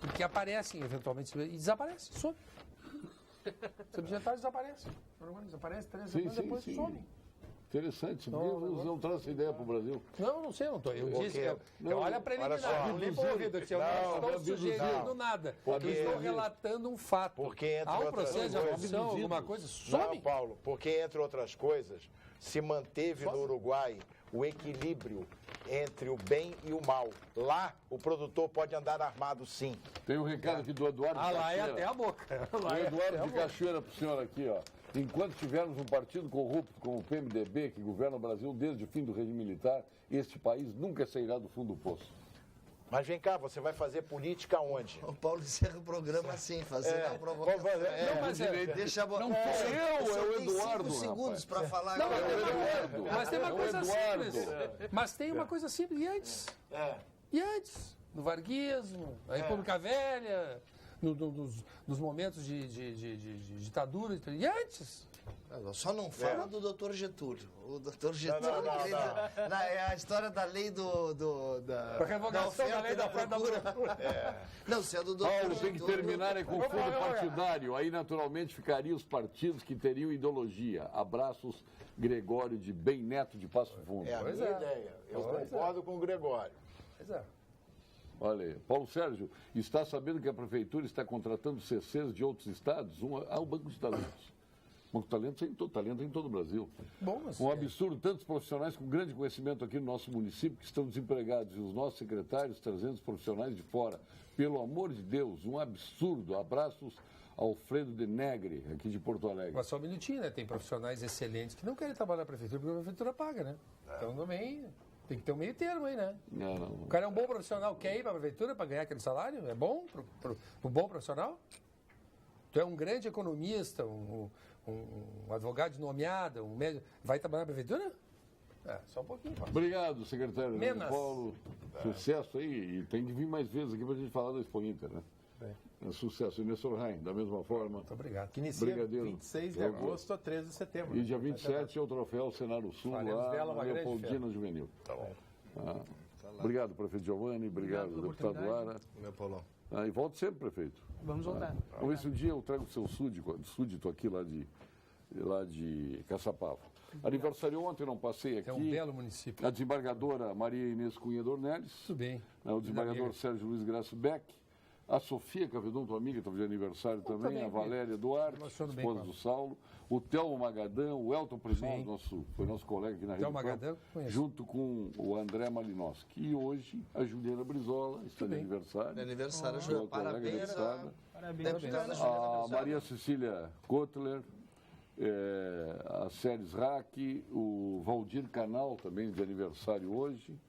porque aparecem eventualmente e desaparece, some. Os abigeatários desaparecem. Desaparece 3 semanas depois somem. Interessante, não traz essa ideia para o Brasil. Não sei, não estou. Eu disse que olha a preliminar, não limpa o ouvido, que eu não estou sugerindo nada. Eu estou relatando um fato. Porque há um processo de adoção, alguma coisa, some. Não, Paulo, porque entre outras coisas, se manteve no Uruguai o equilíbrio entre o bem e o mal. Lá, o produtor pode andar armado, sim. Tem um recado aqui do Eduardo de Cachoeira. Lá é até a boca. O Eduardo de Cachoeira para o senhor aqui, ó. Enquanto tivermos um partido corrupto como o PMDB, que governa o Brasil desde o fim do regime militar, este país nunca sairá do fundo do poço. Mas vem cá, você vai fazer política onde? O Paulo encerra o programa assim, fazendo a provocação. Não, mas deixa a Não sou eu, é o Eduardo. 5 segundos para falar. Não, Eduardo. mas tem uma coisa Eduardo. simples. Mas tem uma coisa simples. E antes? E antes? No varguismo, na República Velha, nos momentos de ditadura. E antes? Só não fala do doutor Getúlio. O doutor Getúlio é a história da lei da revogação da lei da procura. Não, se é do doutor Paulo, tem que terminar com fundo partidário. Aí, naturalmente, ficariam os partidos que teriam ideologia. Abraços, Gregório de Bem Neto de Passo Fundo. É a minha ideia. Eu concordo com o Gregório. Pois é. Olha aí. Paulo Sérgio, está sabendo que a Prefeitura está contratando CCs de outros estados? O Banco de Talentos. O Banco de Talentos talento em todo o Brasil. Bom, mas um absurdo, tantos profissionais com grande conhecimento aqui no nosso município que estão desempregados e os nossos secretários trazendo os profissionais de fora. Pelo amor de Deus, um absurdo. Abraços, Alfredo de Negre, aqui de Porto Alegre. Mas só um minutinho, né? Tem profissionais excelentes que não querem trabalhar na Prefeitura porque a Prefeitura paga, né? Então também tem que ter um meio termo aí, né? Não. O cara é um bom profissional, quer ir para a Prefeitura para ganhar aquele salário? É bom para um bom profissional? Tu é um grande economista, um advogado nomeado, um médico, vai trabalhar na Prefeitura? Só um pouquinho. Paulo. Obrigado, secretário Menos. Paulo. Sucesso aí. E tem que vir mais vezes aqui para a gente falar da Expo Inter, né? Sucesso. E Nessor Rain, da mesma forma. Muito obrigado. Que inicia Brigadeiro. 26 de agosto a 13 de setembro. E dia 27 é o troféu Senado Sul, Faremos dela lá uma na grande Leopoldina Juvenil. Tá bom. Obrigado, prefeito Giovanni. Obrigado, pela deputado oportunidade. Lara. Meu Paulão. E volte sempre, prefeito. Vamos voltar. Vamos ver se um dia eu trago o seu súdito aqui lá de Caçapava. Aniversário ontem, não passei aqui. É um belo município. A desembargadora Maria Inês Cunha Dornelles. Tudo bem. O desembargador Sérgio Luiz Graço Beck. A Sofia Cavedon, tua amiga, estava de aniversário também. A Valéria Duarte, esposa do Saulo. O Thelmo Magadão, o Elton Primal, foi nosso colega aqui na Rede Magadão, junto com o André Malinowski. E hoje a Juliana Brizola está de aniversário. De aniversário, Juliana. Parabéns. Parabéns. A Maria Cecília Kotler, a Séries Rack, o Valdir Canal também de aniversário hoje.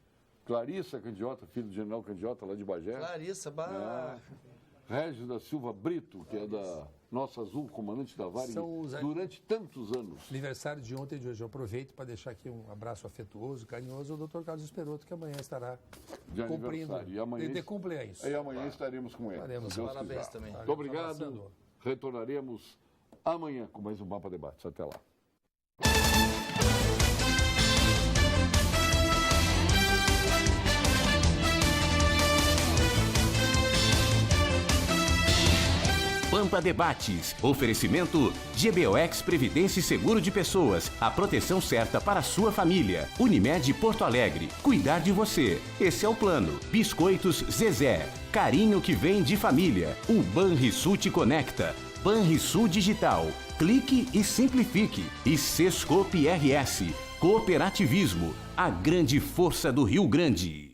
Clarissa Candiota, filho do General Candiota lá de Bagé. Clarissa, Régio da Silva Brito, que é da Nossa Azul, comandante da Varig, durante tantos anos. Aniversário de ontem e de hoje. Eu aproveito para deixar aqui um abraço afetuoso, carinhoso ao Dr. Carlos Esperoto, que amanhã estará cumprindo. E amanhã, de cumpleaños. E amanhã estaremos com ele. Parabéns também. Muito obrigado. Retornaremos amanhã com mais um Mapa Debates. Até lá. Pampa Debates. Oferecimento GBOX Previdência e Seguro de Pessoas. A proteção certa para a sua família. Unimed Porto Alegre. Cuidar de você. Esse é o plano. Biscoitos Zezé. Carinho que vem de família. O Banrisul te conecta. Banrisul Digital. Clique e simplifique. E Sescope RS. Cooperativismo. A grande força do Rio Grande.